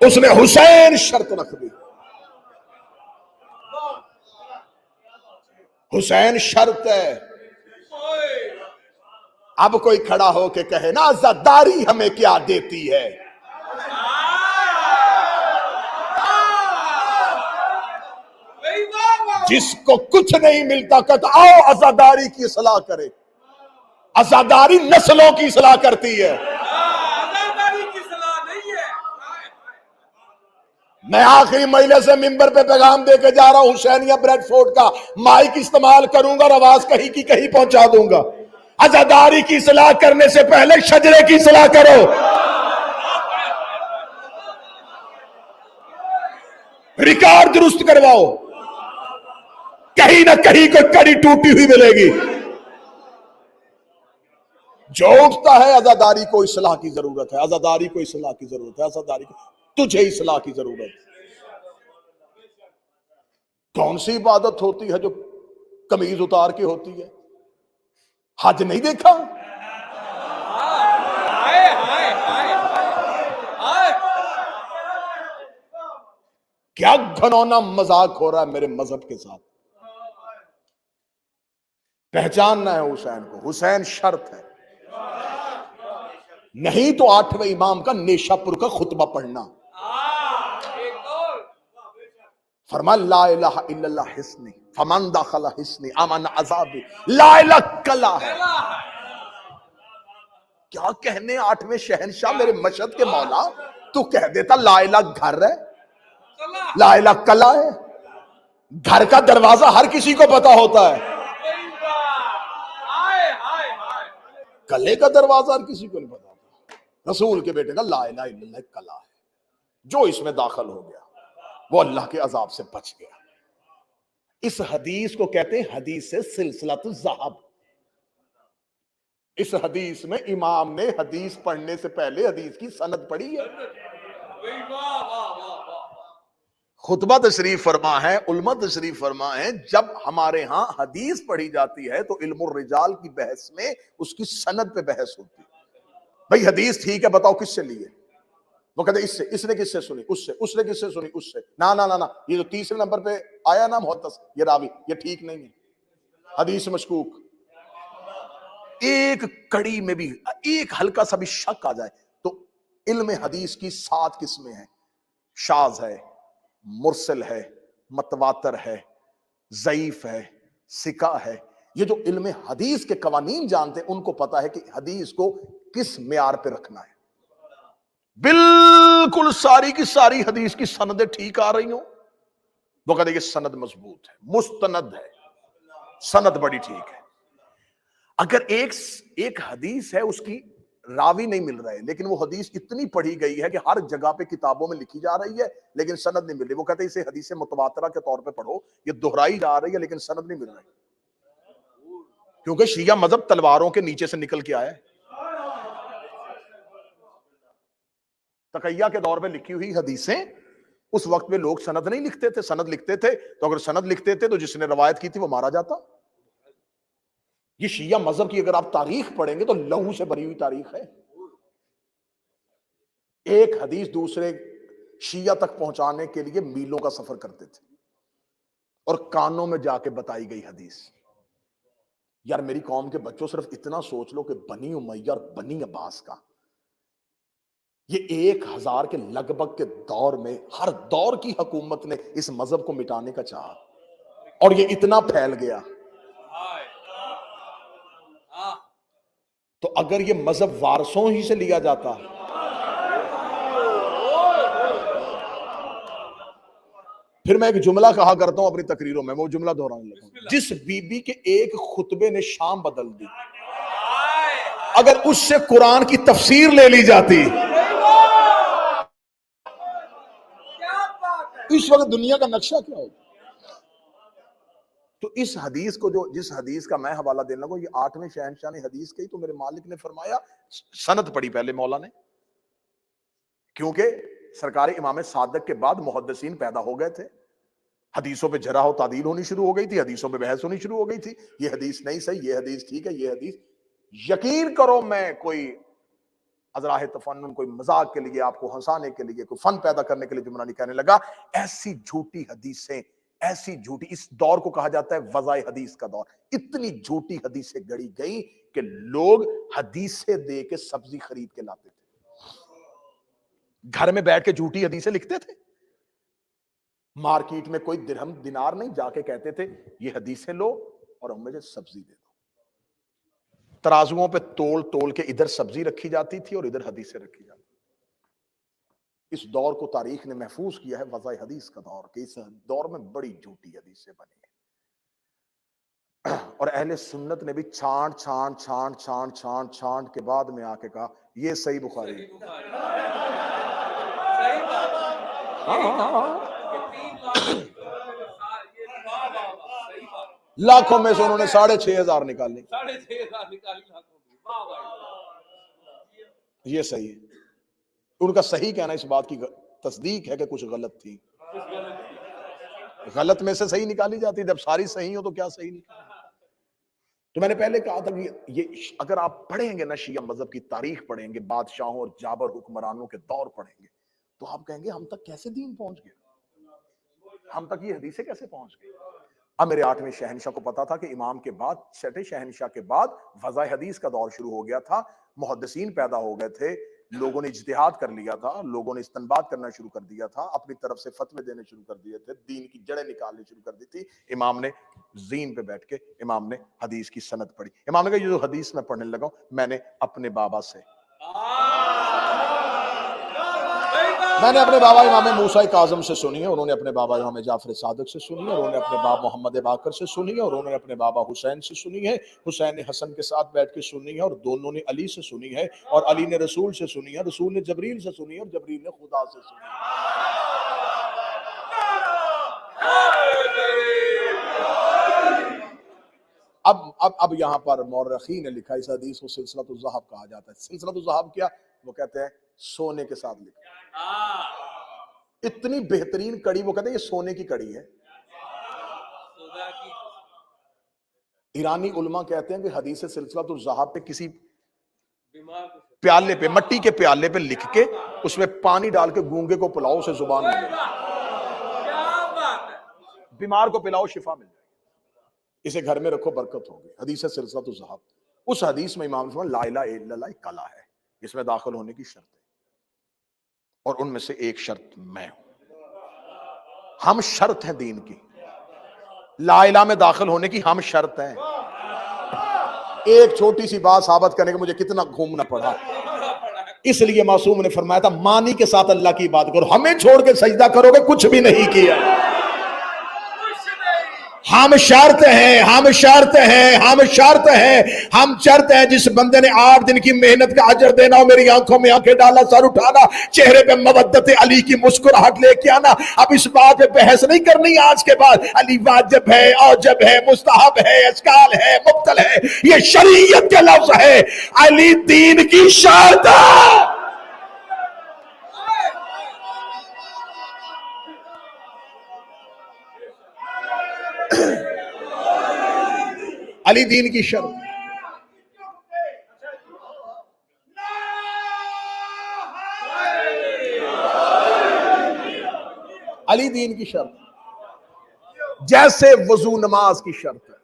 A: उसने हुसैन शर्त रख दी। हुसैन शर्त है। अब कोई खड़ा हो के कहे ना आजादारी हमें क्या देती है। जिसको कुछ नहीं मिलता कहता आओ आजादारी की सलाह करे। आजादारी नस्लों की सलाह करती है, आजादारी की सलाह नहीं है। मैं आखिरी महीने से मिंबर पे पैगाम देके जा रहा हूं, हुसैनिया ब्रेडफोर्ड का माइक इस्तेमाल करूंगा और आवाज कहीं की कहीं पहुंचा दूंगा। आजादारी की सलाह करने से पहले शजरे की सलाह करो। रिकॉर्ड दुरुस्त करवाओ, कहीं ना कहीं कोई कड़ी टूटी हुई मिलेगी। जो उठता है आजादारी को इस्लाह की जरूरत है, आजादारी को इस्लाह की जरूरत है, आजादारी को तुझे इस्लाह की जरूरत है। कौन सी इबादत होती है जो कमीज उतार के होती है। हज नहीं देखा? क्या घनौना मजाक हो रहा है मेरे मजहब के साथ। पहचानना है हुसैन को, हुसैन शर्त है। नहीं तो 8वें इमाम का नेशापुर का खुतबा पढ़ना। फरमा ला इलाहा इल्लल्लाह हिस्नी फमन दाखला हिस्नी अमन अज़ाबी ला इलाहा कला है। क्या कहने 8वें शहनशाह मेरे मशहद के मौला, तू कह देता ला इलाहा घर है, ला इलाहा कला है। घर का दरवाजा हर किसी को पता होता है, कले का दरवाजा हर किसी को नहीं पता। रसूल के बेटे का ला इलाहा इल्लल्लाह कला है। जो इसमें दाखिल हो गया वो अल्लाह के अजाब से बच गया। इस हदीस को कहते हैं हदीस से सिलसिलातुल ज़हब। इस हदीस में इमाम ने हदीस पढ़ने से पहले हदीस की सनद पढ़ी है। खुतबा तशरीफ फरमा है, उलमा तशरीफ फरमा है। जब हमारे यहां हदीस पढ़ी जाती है तो इल्मुर रिजाल की बहस में उसकी सनद पे बहस होती है। भाई हदीस ठीक है, बताओ किससे ली है? वो कहते इससे, इसने किससे सुनी, उससे, उसने किससे सुनी, उससे। ना ना ना ना, ये जो तीसरे नंबर पे आया ना मुहद्दिस, ये रावी, ये ठीक नहीं है, हदीस मशकूक। एक कड़ी में भी एक हल्का सा भी शक आ जाए तो इल्म हदीस की 7 किस्में हैं। शाज है, मुरसल है, मतवातर है, ज़ईफ है, सिका है। ये जो इल्म हदीस के कवानीन जानते हैं उनको पता है कि हदीस को किस मेयार पे रखना है। बिल्कुल सारी की सारी हदीस की सनदें ठीक आ रही हो, वो कहते ये सनद मजबूत है, मुस्तनद है, सनद बड़ी ठीक है। अगर एक हदीस है उसकी रावी नहीं मिल रहा है, लेकिन वो हदीस इतनी पढ़ी गई है कि हर जगह पे किताबों में लिखी जा रही है लेकिन सनद नहीं मिल रही, वो कहते हैं इसे हदीस मुतवातरा के तौर पे पढ़ो, ये दोहराई जा रही है लेकिन सनद नहीं मिल रही। क्योंकि शिया मजहब तलवारों के नीचे से निकल के आया है। तकैया के दौर में लिखी हुई हदीसें, उस वक्त में लोग सनद नहीं लिखते थे, सनद लिखते थे तो अगर सनद लिखते थे तो जिसने रवायत की थी वो मारा जाता। ये शिया मजहब की अगर आप तारीख पढ़ेंगे तो लहू से भरी हुई तारीख है। एक हदीस दूसरे शिया तक पहुंचाने के लिए मीलों का सफर करते थे और कानों में जाके बताई गई हदीस। यार मेरी कौम के बच्चों, सिर्फ इतना सोच लो कि बनी उमैया और बनी अब्बास का ये 1000 के लगभग के दौर में हर दौर की हुकूमत ने इस मजहब को मिटाने का चाहा और ये इतना फैल गया। तो अगर ये मजहब वारसों ही से लिया जाता, फिर मैं एक जुमला कहा करता हूं अपनी तकरीरों में, वो जुमला दोहराने लगा। जिस बीबी के एक खुतबे ने शाम बदल दी, अगर उससे कुरान की तफसीर ले ली जाती, इस वक्त दुनिया का नक्शा क्या होगा? तो इस हदीस को, जो जिस हदीस का मैं हवाला देने लगा, ये 8वें शहनशाह ने हदीस कही तो मेरे मालिक ने फरमाया सनद पढ़ी पहले मौला ने, क्योंकि सरकार इमाम सादक के बाद मुहद्दिसीन पैदा हो गए थे, हदीसों पे जरा हो तादील होनी शुरू हो गई थी, हदीसों पे बहस होनी शुरू हो गई थी। ये हदीस नहीं सही, ये हदीस ठीक है, ये हदीस। यकीन करो मैं कोई अजराह तफन्नुन, कोई मजाक के लिए, आपको हंसाने के लिए, कोई फन पैदा करने के लिए जुमला नहीं कहने लगा। ऐसी झूठी हदीसें, ऐसी झूठी, इस दौर को कहा जाता है वज़ाए हदीस का दौर। इतनी झूठी हदीसें गढ़ी गई कि लोग हदीसें दे के सब्जी खरीद के लाते थे, घर में बैठ के झूठी हदीसें लिखते थे। मार्केट में कोई दिरहम दिनार नहीं, जाके कहते थे ये हदीसें लो और हम मुझे सब्जी दे दो। तराजुओं पे तोल तोल के इधर सब्जी रखी जाती थी और इधर हदीसें रखी जाती। इस दौर को तारीख ने महफूज किया है वज़ाए हदीस का दौर, कि इस दौर में बड़ी झूठी हदीसें बनी है। और अहले सुन्नत ने भी छांट छांट छांट छांट छांट छांट के बाद में आके कहा ये सही बुखारी। लाखों में से उन्होंने 6500 निकाली। 6500 निकाली। ये सही है। उनका सही कहना इस बात की तस्दीक है कि कुछ गलत थी। गलत में से सही निकाली जाती है, जब सारी सही हो तो क्या सही निकाली। तो मैंने पहले कहा था कि ये अगर आप पढ़ेंगे ना, शिया मजहब की तारीख पढ़ेंगे, बादशाहों और जाबर हुक्मरानों के दौर पढ़ेंगे, तो आप कहेंगे हम तक कैसे दीन पहुंच गया, हम तक ये हदीसें कैसे पहुंच गई। अब मेरे 8वें शहनशाह को पता था कि इमाम के बाद, 6ठे शहनशाह के बाद वज़ा हदीस का दौर शुरू हो गया था, मुहद्दिसीन पैदा हो गए थे, लोगों ने इज्तिहाद कर लिया था, लोगों ने इस्तंबात करना शुरू कर दिया था, अपनी तरफ से फतवे देने शुरू कर दिए थे, दीन की जड़ें निकालनी शुरू कर दी थी। इमाम ने जीन पे बैठ के इमाम ने हदीस की सनद पढ़ी। इमाम ने कहा ये जो हदीस मैं पढ़ने लगा हूं, मैंने अपने बाबा से, मैंने अपने बाबा इमाम मूसा काज़म से सुनी है, उन्होंने अपने बाबा इमाम जाफर सादिक से सुनी है, उन्होंने अपने बाबा मोहम्मद बाकर से सुनी है, और उन्होंने अपने बाबा हुसैन से सुनी है, हुसैन ने हसन के साथ बैठ के सुनी है, और दोनों ने अली से सुनी है, और अली ने रसूल से सुनी है, रसूल ने जबरील से सुनी है, और जबरील ने खुदा से सुनी है। अब यहां पर मौरखी ने लिखा, इस हदीस को सिलसिलतुल ज़हब कहा जाता है। सिलसिलतुल ज़हब क्या, वो कहते हैं सोने के साथ लिखा, इतनी बेहतरीन कड़ी, वो कहते हैं ये सोने की कड़ी है। ईरानी उलमा कहते हैं कि हदीस सिलसिलतुल ज़हब पे किसी प्याले पे, मट्टी के प्याले पे लिख के उसमें पानी डाल के गूंगे को पिलाओ, से जुबान मिल जाए, बीमार को पिलाओ शिफा मिल जाए, इसे घर में रखो बरकत होगी। हदीस सिलसिलतुल ज़हब, उस हदीस में इमाम ला इलाहा इल्लल्लाह एक कला है, इसमें दाखिल होने की शर्त है, और उनमें से एक शर्त मैं हूं। हम शर्त है दीन की, ला इलाहा में दाखिल होने की हम शर्त है। एक छोटी सी बात साबित करने के मुझे कितना घूमना पड़ा, इसलिए मासूम ने फरमाया था मानी के साथ अल्लाह की बात करो, हमें छोड़ के सजदा करोगे कुछ भी नहीं किया। हम शर्त हैं, हम शर्त हैं, हम शर्त हैं, हम शर्त हैं। जिस बंदे ने 8 दिन की मेहनत का अजर देना हो, मेरी आंखों में आंखें डाला, सर उठाना, चेहरे पे मवद्दत अली की मुस्कुराहट लेके आना। अब इस बात पे बहस नहीं करनी आज के बाद, अली वाजिब है, औजब है, मुस्तहब है, अस्काल है, मुब्तल है, ये शरीयत के लफ्ज है, अली दीन की शर्त है। अली दीन की शर्त, अली दीन की शर्त, जैसे वजू नमाज की शर्त है,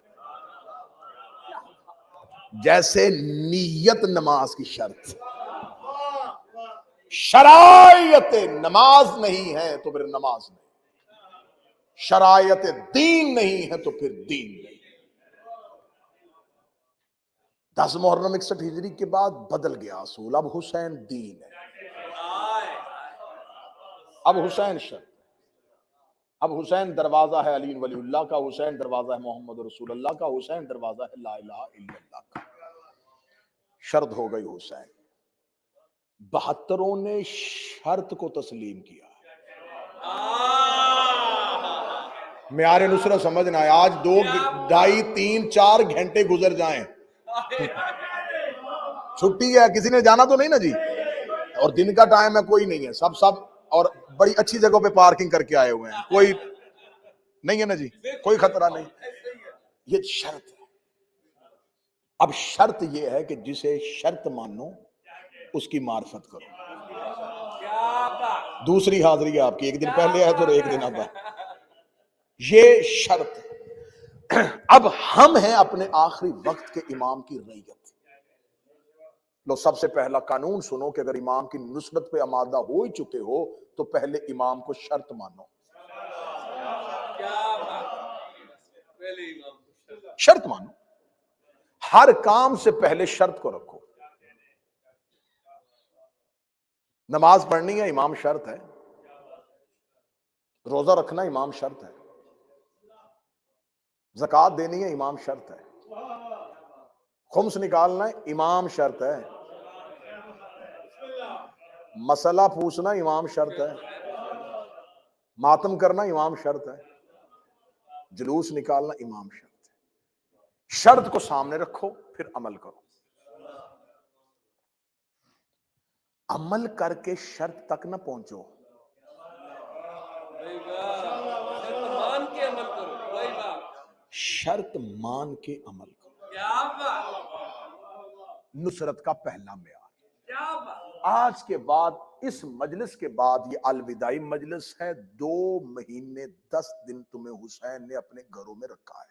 A: जैसे नीयत नमाज की शर्त। शरायत नमाज नहीं है तो फिर नमाज नहीं, शरायत दीन नहीं है तो फिर दीन नहीं। 10 मुहर्रम 61 हिजरी के बाद बदल गया असूल, अब हुसैन दीन है, अब हुसैन शर्त, अब हुसैन दरवाजा है अली वलीउल्लाह का, हुसैन दरवाजा है मोहम्मद रसूलुल्लाह का, हुसैन दरवाजा है ला इलाहा इल्लल्लाह का। शर्त हो गई हुसैन। 72 ने शर्त को तस्लीम किया। मेयारे नुसरत समझना है, आज 2, 2.5, 3, 4 घंटे गुजर जाएं, छुट्टी है, किसी ने जाना तो नहीं ना जी, और दिन का टाइम है, कोई नहीं है, सब और बड़ी अच्छी जगह पे पार्किंग करके आए हुए हैं, कोई नहीं है ना जी, कोई खतरा नहीं। ये शर्त है। अब शर्त ये है कि जिसे शर्त मानो उसकी मार्फत करो। दूसरी हाजिरी है आपकी, एक दिन पहले है तो एक दिन अब, ये शर्त। अब हम हैं अपने आखिरी वक्त के इमाम की रैयत। लो सबसे पहला कानून सुनो कि अगर इमाम की नुसरत पे आमादा हो ही चुके हो तो पहले इमाम को शर्त मानो। शर्त मानो, हर काम से पहले शर्त को रखो। नमाज पढ़नी है, इमाम शर्त है, रोजा रखना इमाम शर्त है, ज़कात देनी है इमाम शर्त है, खुम्स निकालना है इमाम शर्त है, मसला पूछना इमाम शर्त है, मातम करना इमाम शर्त है, जुलूस निकालना इमाम शर्त है। शर्त को सामने रखो फिर अमल करो। अमल करके शर्त तक ना पहुंचो, शर्त मान के अमल करो। नुसरत का पहला मेयार। आज के बाद, इस मजलिस के बाद, ये अलविदाई मजलिस है। 2 महीने 10 दिन तुम्हें हुसैन ने अपने घरों में रखा है।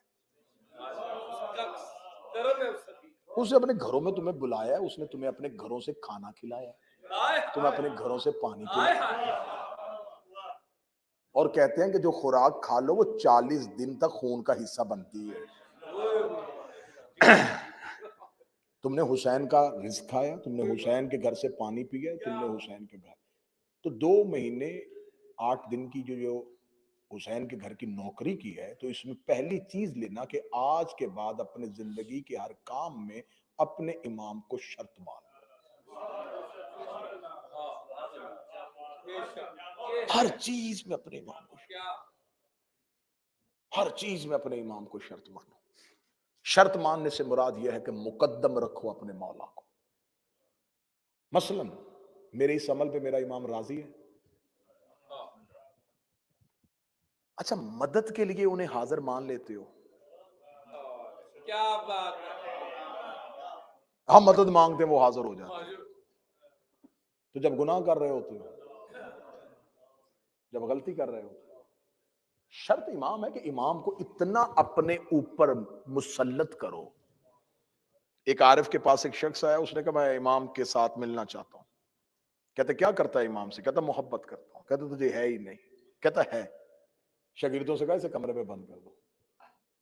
A: उसने अपने घरों में तुम्हें बुलाया है, उसने तुम्हें अपने घरों से खाना खिलाया है, तुम्हें अपने घरों से पानी पिलाया। और कहते हैं कि जो खुराक खा लो वो 40 दिन तक खून का हिस्सा बनती है। तुमने हुसैन का रिज़्क खाया, तुमने हुसैन के घर से पानी पिया, तुमने हुसैन के घर, तो 2 महीने 8 दिन की जो हुसैन के घर की नौकरी की है, तो इसमें पहली चीज लेना कि आज के बाद अपने जिंदगी के हर काम में अपने इमाम को शर्त मान लो। हर चीज में अपने इमाम को, हर चीज में अपने इमाम को शर्त मानो। शर्त मानने से मुराद यह है कि मुकद्दम रखो अपने मौला को। मसलन मेरे इस अमल पे मेरा इमाम राजी है, अच्छा मदद के लिए उन्हें हाजिर मान लेते हो, क्या बात है, हम मदद मांगते हैं वो हाजिर हो जाते हैं। तो जब गुनाह कर रहे होते हो, जब गलती कर रहे हो, शर्त इमाम है कि इमाम को इतना अपने ऊपर मुसल्लत करो। एक आरिफ के पास एक शख्स आया, उसने कहा मैं इमाम के साथ मिलना चाहता हूं। कहते क्या करता है इमाम से? कहता मोहब्बत करता हूं। कहते तुझे है ही नहीं। कहता है। शागिर्दों से कहा इसे कमरे में बंद कर दो।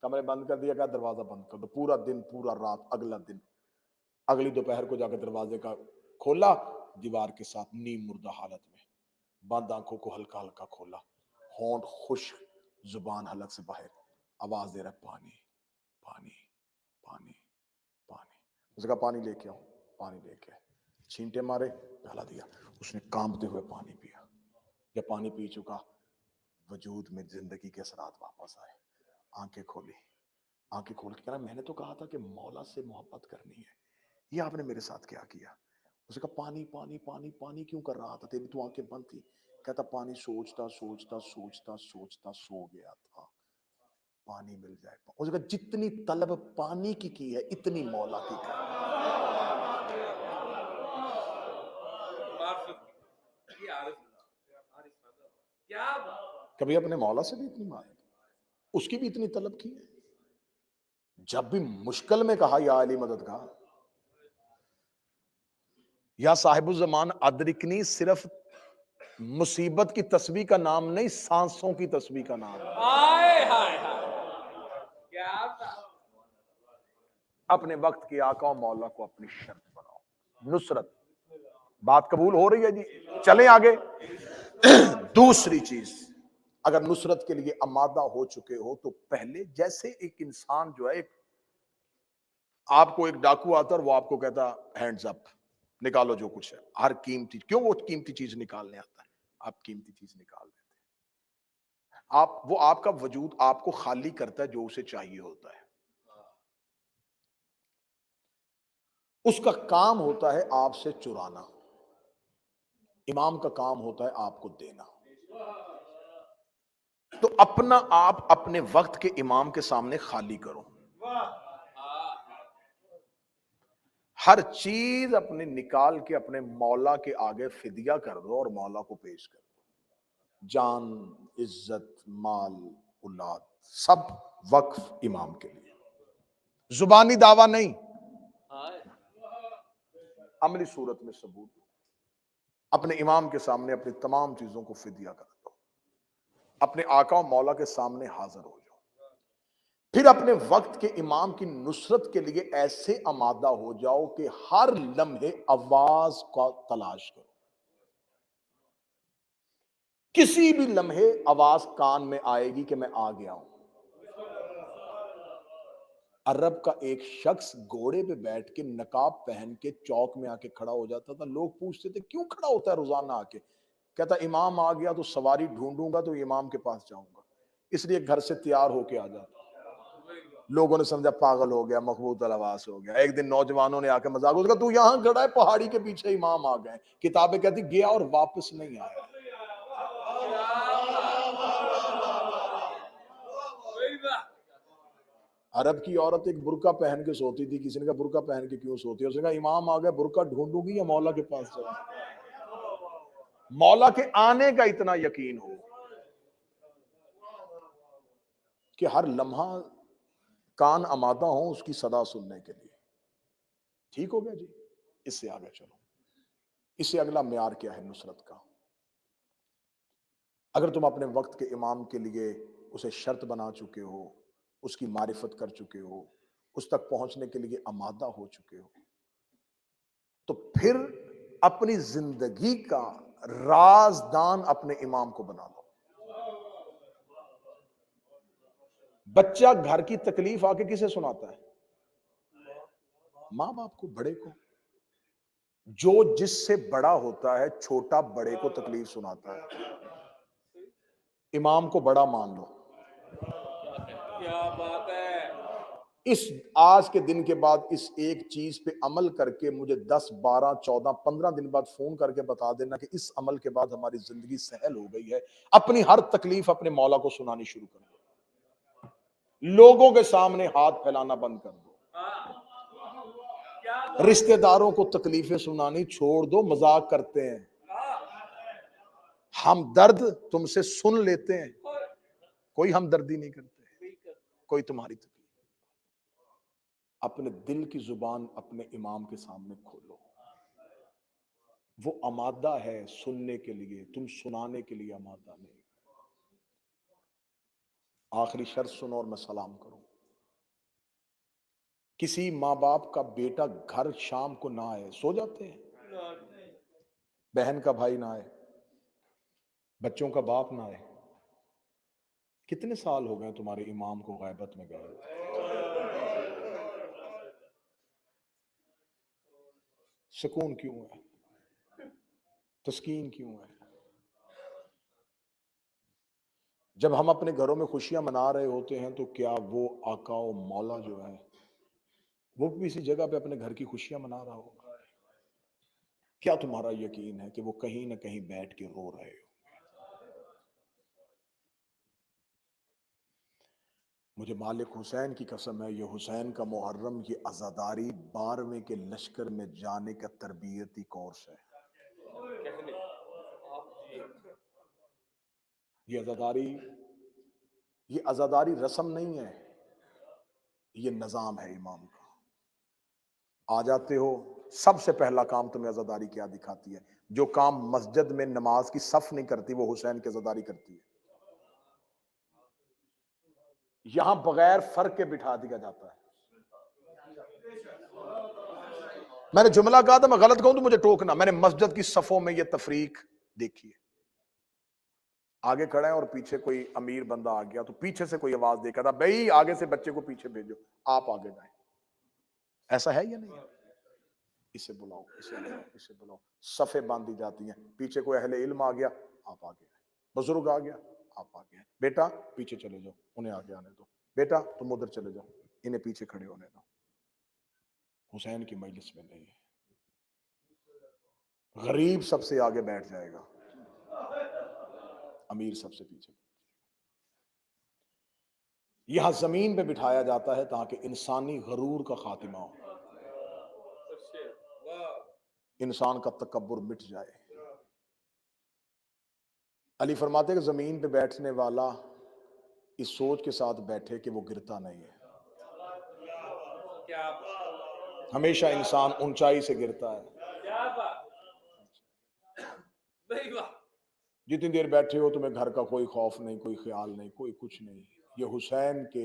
A: कमरे बंद कर दिया, कहा दरवाजा बंद कर दो। पूरा दिन पूरा रात, अगला दिन, अगली दोपहर को जाकर दरवाजे का खोला, दीवार के साथ नीम मुर्दा हालत में, बंद आंखों को हल्का हल्का खोला, होंठ खुश्क, जुबान हलक से बाहर, आवाज दे रहा पानी पानी पानी पानी। उसने कहा पानी लेके आओ। पानी लेके आए, छींटे मारे, डाला दिया। उसने कांपते हुए पानी पिया। जब पानी पी चुका, वजूद में जिंदगी के असरात वापस आए। आंखें खोली, आंखें खोल के कहा मैंने तो कहा था कि मौला से मोहब्बत करनी है, ये आपने मेरे साथ क्या किया? उसने कहा पानी पानी पानी पानी क्यों कर रहा था, तेरी तो आंखें बंद थी। कहता पानी सोचता सोचता सोचता सोचता सो गया था, पानी मिल जाए। उसने कहा जितनी तलब पानी की है इतनी मौला की कर। कभी अपने मौला से भी इतनी मांग, उसकी भी इतनी तलब की है। जब भी मुश्किल में कहा या अली मदद का, या साहिबुल जमान अदरिकनी, सिर्फ मुसीबत की तस्बीह का नाम नहीं, सांसों की तस्बीह का नाम है। हाय हाय क्या अपने वक्त के आका मौला को अपनी शर्त बनाओ। नुसरत, बात कबूल हो रही है जी? चलें आगे। दूसरी चीज, अगर नुसरत के लिए आमादा हो चुके हो तो पहले, जैसे एक इंसान जो है, एक आपको एक डाकू आता है और वो आपको कहता हैंड्स अप, निकालो जो कुछ है, हर कीमती, क्यों वो कीमती चीज निकालने आता है? आप कीमती चीज निकाल देते हैं। आप, वो आपका वजूद आपको खाली करता है जो उसे चाहिए होता है। उसका काम होता है आपसे चुराना, इमाम का काम होता है आपको देना। तो अपना आप अपने वक्त के इमाम के सामने खाली करो, हर चीज अपने निकाल के अपने मौला के आगे फिदिया कर दो और मौला को पेश कर दो। जान, इज्जत, माल, औलाद, सब वक्फ इमाम के लिए। जुबानी दावा नहीं, अमली सूरत में सबूत। अपने इमाम के सामने अपनी तमाम चीजों को फिदिया कर दो, अपने आका और मौला के सामने हाजिर हो जाओ। फिर अपने वक्त के इमाम की नुसरत के लिए ऐसे आमादा हो जाओ कि हर लम्हे आवाज का तलाश करो। किसी भी लम्हे आवाज कान में आएगी कि मैं आ गया हूं। अरब का एक शख्स घोड़े पे बैठ के नकाब पहन के चौक में आके खड़ा हो जाता था। लोग पूछते थे क्यों खड़ा होता है रोजाना आके? कहता इमाम आ गया तो सवारी ढूंढूंगा तो इमाम के पास जाऊंगा, इसलिए घर से तैयार होके आ जाता। लोगों ने समझा पागल हो गया, मखबूत अलवास हो गया। एक दिन नौजवानों ने आके मजाक, उसका तू यहां खड़ा है, पहाड़ी के पीछे इमाम आ गए। किताबें कहती गया और वापस नहीं आया। अरब की औरत एक बुर्का पहन के सोती थी, किसी ने कहा बुर्का पहन के क्यों सोती है, उसने कहा इमाम आ गए, बुर्का ढूंढूंगी या मौला के पास जाऊं। मौला के आने का इतना यकीन हो कि हर लम्हा कान आमादा हो उसकी सदा सुनने के लिए। ठीक हो गया जी, इससे आगे चलो। इससे अगला म्यार क्या है नुसरत का? अगर तुम अपने वक्त के इमाम के लिए उसे शर्त बना चुके हो, उसकी मारिफत कर चुके हो, उस तक पहुंचने के लिए आमादा हो चुके हो, तो फिर अपनी जिंदगी का राजदान अपने इमाम को बना लो। बच्चा घर की तकलीफ आके किसे सुनाता है? मां बाप को, बड़े को। जो जिससे बड़ा होता है छोटा बड़े को तकलीफ सुनाता है। इमाम को बड़ा मान लो। क्या बात है। इस आज के दिन के बाद इस एक चीज पे अमल करके मुझे 10, 12, 14, 15 दिन बाद फोन करके बता देना कि इस अमल के बाद हमारी जिंदगी सहल हो गई है। अपनी हर तकलीफ अपने मौला को सुनानी शुरू कर दो। लोगों के सामने हाथ फैलाना बंद कर दो। रिश्तेदारों को तकलीफें सुनानी छोड़ दो, मजाक करते हैं। हम दर्द तुमसे सुन लेते हैं, कोई हमदर्दी नहीं करते, कोई तुम्हारी तकलीफ। अपने दिल की जुबान अपने इमाम के सामने खोलो। वो आमादा है सुनने के लिए, तुम सुनाने के लिए आमादा नहीं। आखिरी शर्त सुनो और मैं सलाम करूं। किसी माँ बाप का बेटा घर शाम को ना आए, सो जाते हैं, बहन का भाई ना आए, बच्चों का बाप ना आए। कितने साल हो गए तुम्हारे इमाम को गैबत में गए? सुकून क्यों है? तस्कीन क्यों है? जब हम अपने घरों में खुशियां मना रहे होते हैं तो क्या वो आका और मौला जो है वो भी इसी जगह पे अपने घर की खुशियां मना रहा होगा? क्या तुम्हारा यकीन है कि वो कहीं ना कहीं बैठ के रो रहे हो? मुझे मालिक हुसैन की कसम है, ये हुसैन का मुहर्रम, ये अजादारी 12वें के लश्कर में जाने का तरबियती कोर्स है। ये अजादारी, ये अजादारी रस्म नहीं है, ये निजाम है इमाम का। आ जाते हो, सबसे पहला काम तुम्हें अजादारी क्या दिखाती है? जो काम मस्जिद में नमाज की सफ नहीं करती वो हुसैन की अजादारी करती है। यहां बगैर फर्क के बिठा दिया जाता है। मैंने जुमला कहा था, मैं गलत कहूं तो मुझे टोकना। मैंने मस्जिद की सफों में यह तफरीक देखी है। आगे खड़ा है और पीछे कोई अमीर बंदा आ गया तो पीछे से कोई आवाज देकर था, भाई आगे से बच्चे को पीछे भेजो, आप आगे जाए। ऐसा है या नहीं? इसे बुलाओ, इसे बुलाओ, इसे बुलाओ। सफे बांधी जाती हैं, पीछे कोई अहले इल्म आ गया, आप आगे आए। बुजुर्ग आ गया, आप आगे आए। बेटा पीछे चले जाओ, उन्हें आगे आने दो। बेटा तुम उधर चले जाओ, इन्हें पीछे खड़े होने दो। हुसैन की मजलिस में नहीं है। गरीब सबसे आगे बैठ जाएगा, अमीर सबसे पीछे। यहां जमीन पे बिठाया जाता है ताकि इंसानी गरूर का खात्मा हो, इंसान का तकब्बुर मिट जाए। अली फरमाते कि जमीन पे बैठने वाला इस सोच के साथ बैठे कि वो गिरता नहीं है। हमेशा इंसान ऊंचाई से गिरता है। जितनी देर बैठे हो तुम्हें घर का कोई खौफ नहीं, कोई ख्याल नहीं, कोई कुछ नहीं। ये हुसैन के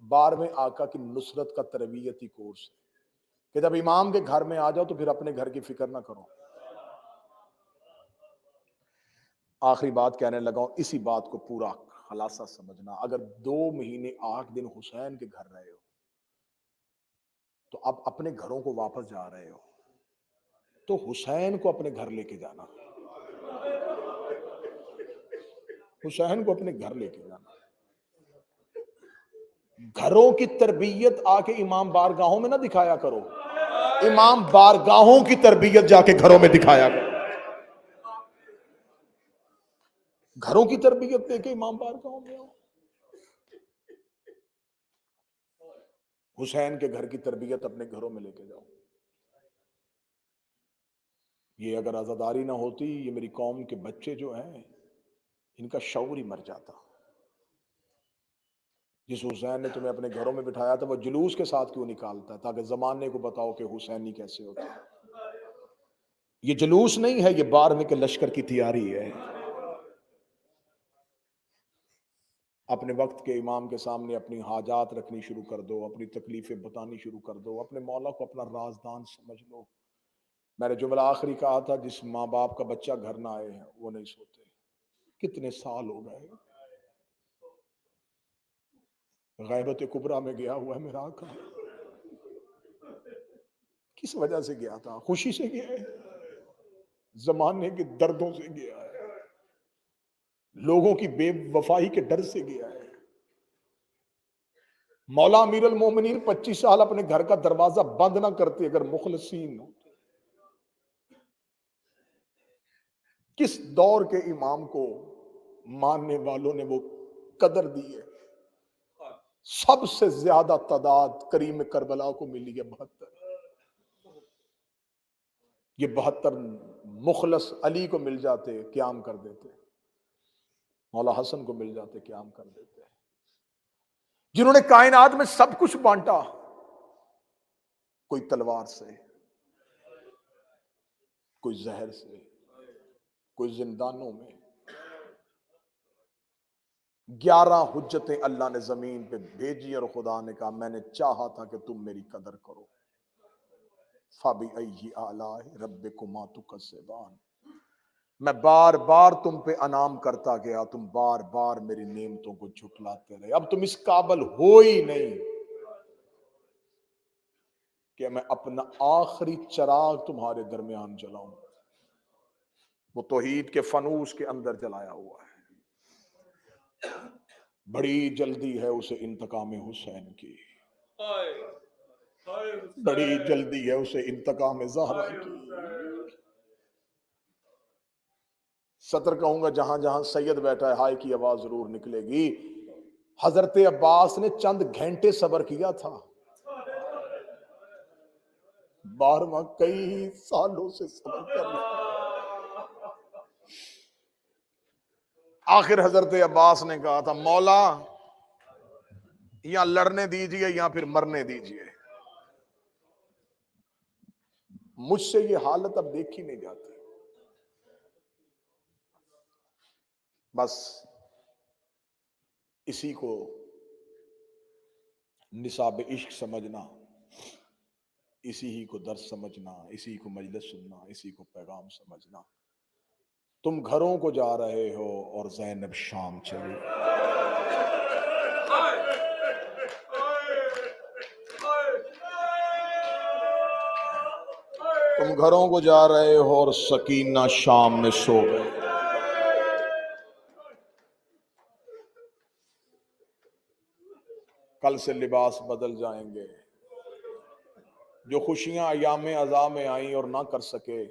A: 12वें आका की नुसरत का तरबियती कोर्स है कि जब इमाम के घर में आ जाओ तो फिर अपने घर की फिक्र ना करो। आखिरी बात कहने लगा हूं, इसी बात को पूरा खलासा समझना। अगर 2 महीने 8 दिन हुसैन के घर रहे हो तो अब अपने घरों को वापस जा रहे हो तो हुसैन को अपने घर लेके जाना, हुसैन को अपने घर लेके जाना। घरों की तरबियत आके इमाम बारगाहों में ना दिखाया करो, इमाम बारगाहों की तरबियत जाके घरों में दिखाया करो। घरों की तरबियत देके इमाम बारगाहों में आओ। हुसैन के घर की तरबियत अपने घरों में लेके जाओ। ये अगर आजादारी ना होती, ये मेरी कौम के बच्चे जो हैं इनका शऊर ही मर जाता। जिस हुसैन ने तुम्हें अपने घरों में बिठाया था वो जुलूस के साथ क्यों निकालता है, ताकि जमाने को बताओ कि हुसैनी कैसे होता है। ये जुलूस नहीं है, ये 12वें के लश्कर की तैयारी है। अपने वक्त के इमाम के सामने अपनी हाजात रखनी शुरू कर दो, अपनी तकलीफें बतानी शुरू कर दो, अपने मौला को अपना राजदान समझ लो। मैंने जुमला आखिरी कहा था, जिस माँ बाप का बच्चा घर ना आए हैं वो नहीं सोते। कितने साल हो गए, गैबत कुबरा में गया हुआ है मेरा आका। किस वजह से गया था? खुशी से गया है, जमाने के दर्दों से गया है, लोगों की बेवफाई के डर से गया है। मौला अमीर अल मोमिनीन 25 साल अपने घर का दरवाजा बंद ना करते अगर मुखलसीन होते। किस दौर के इमाम को मानने वालों ने वो कदर दी है। सबसे ज्यादा तादाद करीम करबला को मिली है 72। ये 72 मुखलस अली को मिल जाते क्याम कर देते, मौला हसन को मिल जाते क्याम कर देते, जिन्होंने कायनात में सब कुछ बांटा। कोई तलवार से, कोई जहर से, कोई जिंदानों में। 11 हुज्जतें अल्लाह ने जमीन पे भेजी और खुदा ने कहा मैंने चाहा था कि तुम मेरी कदर करो। फाबी अय्यी आला रब्बिकुमा तुकज़्ज़िबान। मैं बार बार तुम पे अनाम करता गया, तुम बार बार मेरी नेमतों को झुटलाते रहे। अब तुम इस काबिल हो ही नहीं कि मैं अपना आखिरी चिराग तुम्हारे दरमियान जलाऊं। वो तौहीद के फनूस के अंदर जलाया हुआ है। बड़ी जल्दी है उसे इंतकाम हुसैन की, बड़ी जल्दी है उसे इंतकाम ज़हरा की। सतर कहूंगा जहां जहां सैयद बैठा है हाय की आवाज जरूर निकलेगी। हजरत अब्बास ने चंद घंटे सब्र किया था, 12वां कई सालों से सब्र कर रहा। आखिर हजरत अब्बास ने कहा था मौला या लड़ने दीजिए या फिर मरने दीजिए, मुझसे ये हालत अब देखी नहीं जाती। बस इसी को निसाब इश्क समझना, इसी ही को दर्स समझना, इसी को मजलिस सुनना, इसी को पैगाम समझना। तुम घरों को जा रहे हो और ज़ैनब शाम चली। तुम घरों को जा रहे हो और सकीना शाम में सो गए। कल से लिबास बदल जाएंगे। जो खुशियां अयाम अज़ा में आई और ना कर सके,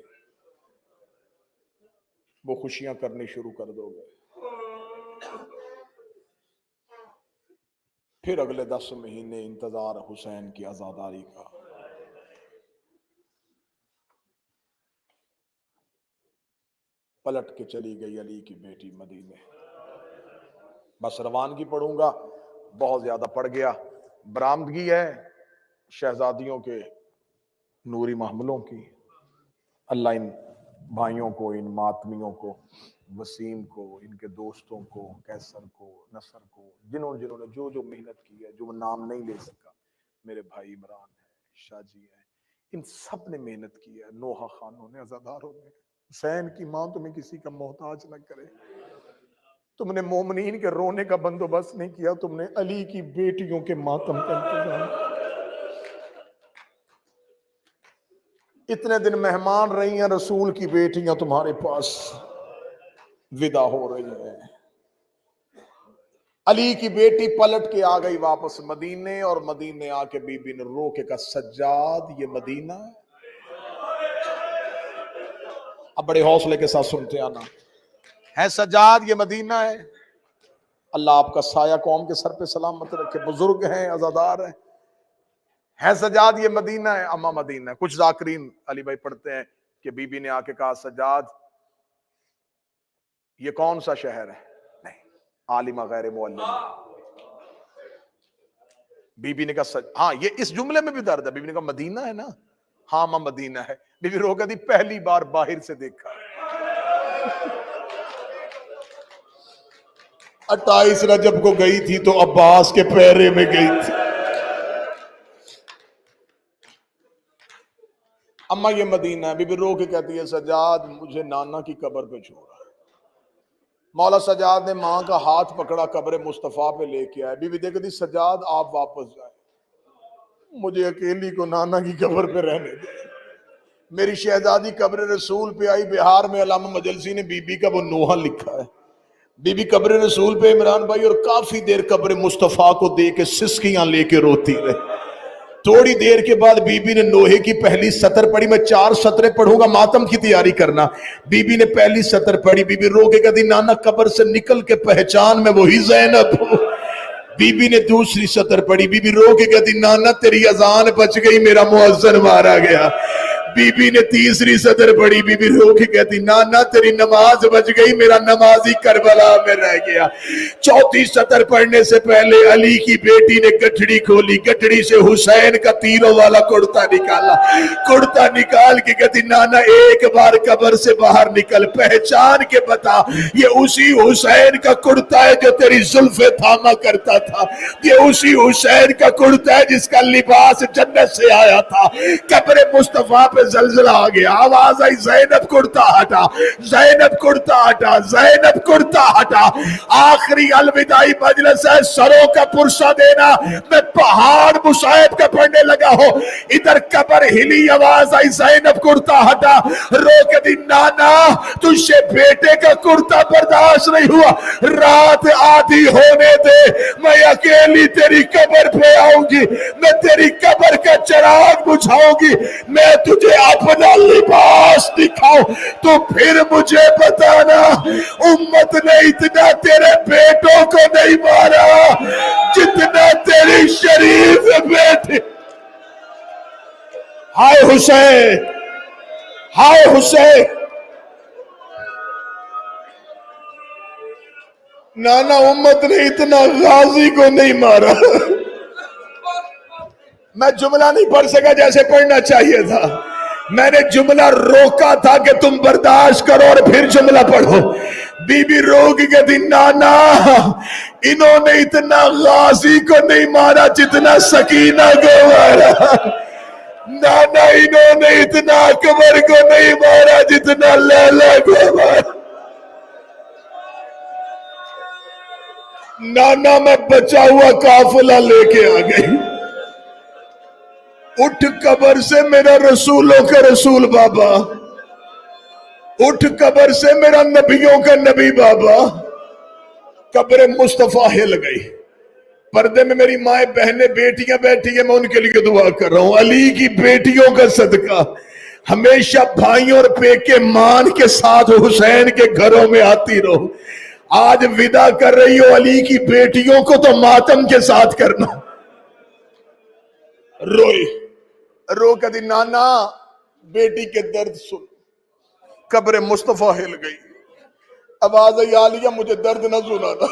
A: वो खुशियां करनी शुरू कर दोगे। फिर अगले 10 महीने इंतजार हुसैन की आजादारी का। पलट के चली गई अली की बेटी मदीने। बस रवानगी पढ़ूंगा, बहुत ज्यादा पड़ गया। बरामदगी है शहजादियों के नूरी महमलों की। अल्लाह इन भाइयों को, इन मातमियों को, वसीम को, इनके दोस्तों को, कैसर को, नसर को, जिन्होंने जिन्होंने जो जो मेहनत की है, जो नाम नहीं ले सका, मेरे भाई इमरान है, शाजी है, इन सब ने मेहनत की है। नोहा खानों ने, अज़ादारों ने। हुसैन की मां तुम्हें किसी का मोहताज न करे। तुमने मोमिनीन के रोने का बंदोबस्त नहीं किया, तुमने अली की बेटियों के मातम का इंतजाम। इतने दिन मेहमान रही हैं रसूल की बेटियां तुम्हारे पास, विदा हो रही है। अली की बेटी पलट के आ गई वापस मदीने, और मदीने आके बीबी ने रो के कहा सज्जाद ये मदीना है। अब बड़े हौसले के साथ सुनते आना है, सज्जाद ये मदीना है। अल्लाह आपका साया कौम के सर पे सलामत रखे। बुजुर्ग हैं, अज़ादार हैं,
B: है सजाद ये मदीना है, अम्मा मदीना है। कुछ जाकरीन अली भाई पढ़ते हैं कि बीबी ने आके कहा सजाद ये कौन सा शहर है? नहीं, आलिमा गैर मुअल्लिम। बीबी ने कहा हाँ, ये इस जुमले में भी दर्द है। बीबी ने कहा मदीना है ना? हाँ मां मदीना है। बीबी रो कहती पहली बार बाहर से देखा।
A: 28 रजब को गई थी तो अब्बास के पैरे में गई थी। अम्मा ये मदीना है। बीबी रो के कहती है सजाद मुझे नाना की कब्र पे छोड़ा। मौला सजाद ने मां का हाथ पकड़ा, कब्र मुस्तफा पे लेके आए। बीबी देखती थी सजाद आप वापस जाए, मुझे अकेली को नाना की कब्र पे रहने दे। मेरी शहजादी कब्र रसूल पे आई। बिहार में अल्लामा मजलसी ने बीबी का वो नोहा लिखा है। बीबी कब्र रसूल पे इमरान भाई और काफी देर कब्र मुस्तफा को दे के सिसकियां लेके रोती रही। थोड़ी देर के बाद बीबी ने नोहे की पहली सतर पढ़ी। मैं 4 सतरें पढ़ूंगा, मातम की तैयारी करना। बीबी ने पहली सतर पढ़ी। बीबी रो के कहती नाना कब्र से निकल के पहचान में वही ज़ैनब हूं। बीबी ने दूसरी सतर पढ़ी। बीबी रो के कहती नाना तेरी अजान बच गई, मेरा मुअज्जिन मारा गया। बीबी ने तीसरी सतर पढ़ी। बीबी रो के कहती नाना तेरी नमाज बच गई, मेरा नमाजी करबला में रह गया। चौथी सतर पढ़ने से पहले अली की बेटी ने गठड़ी खोली। गठड़ी से हुसैन का तीरों वाला कुर्ता निकाला। कुर्ता निकाल के कहती नाना एक बार कब्र से बाहर निकल, पहचान के बता ये उसी हुसैन का कुर्ता है जो तेरी जुल्फे थामा करता था। ये उसी हुसैन का कुर्ता है जिसका लिबास जन्नत से आया था। कब्र मुस्तफा पे जलजला आ गया। आवाज आई ज़ैनब कुर्ता हटा, ज़ैनब कुर्ता हटा, ज़ैनब कुर्ता हटा। आखिरी अलविदाई मजलिस है, सरों का पुरसा देना। मैं पहाड़ मुसाहिब का पढ़ने लगा हो, इधर कब्र हिली, आवाज आई ज़ैनब कुर्ता हटा। रो के दिन नाना तुझसे बेटे का कुर्ता बर्दाश्त नहीं हुआ, रात आधी होने दे, मैं अकेली तेरी कब्र पे आऊंगी, मैं तेरी कब्र का चिराग बुझाऊंगी, मैं तुझे अपना लिबास दिखाऊं तो फिर मुझे बताना। उम्मत ने इतना तेरे बेटों को नहीं मारा जितना तेरी शरीफ बेटे। हाय हुसैन, हाय हुसैन। नाना उम्मत ने इतना गाजी को नहीं मारा। मैं जुमला नहीं पढ़ सका जैसे पढ़ना चाहिए था। मैंने जुमला रोका था कि तुम बर्दाश्त करो और फिर जुमला पढ़ो। बीबी रोग के दिन नाना इन्होंने इतना गाजी को नहीं मारा जितना सकीना को मारा। नाना इन्होंने इतना अकबर को नहीं मारा जितना लैला को मारा। नाना मैं बचा हुआ काफिला लेके आ गई। उठ कब्र से मेरा रसूलों का रसूल बाबा, उठ कब्र से मेरा नबियों का नबी बाबा। कब्र मुस्तफा हिल गई। पर्दे में मेरी माए बहनें बेटियां बैठी है, मैं उनके लिए दुआ कर रहा हूं। अली की बेटियों का सदका हमेशा भाइयों और पेके मान के साथ हुसैन के घरों में आती रहो। आज विदा कर रही हो अली की बेटियों को तो मातम के साथ करना। रोई, रो के दिन नाना बेटी के दर्द सुन। कब्र मुस्तफा हिल गई। आवाज आई आलिया मुझे दर्द न सुनाना।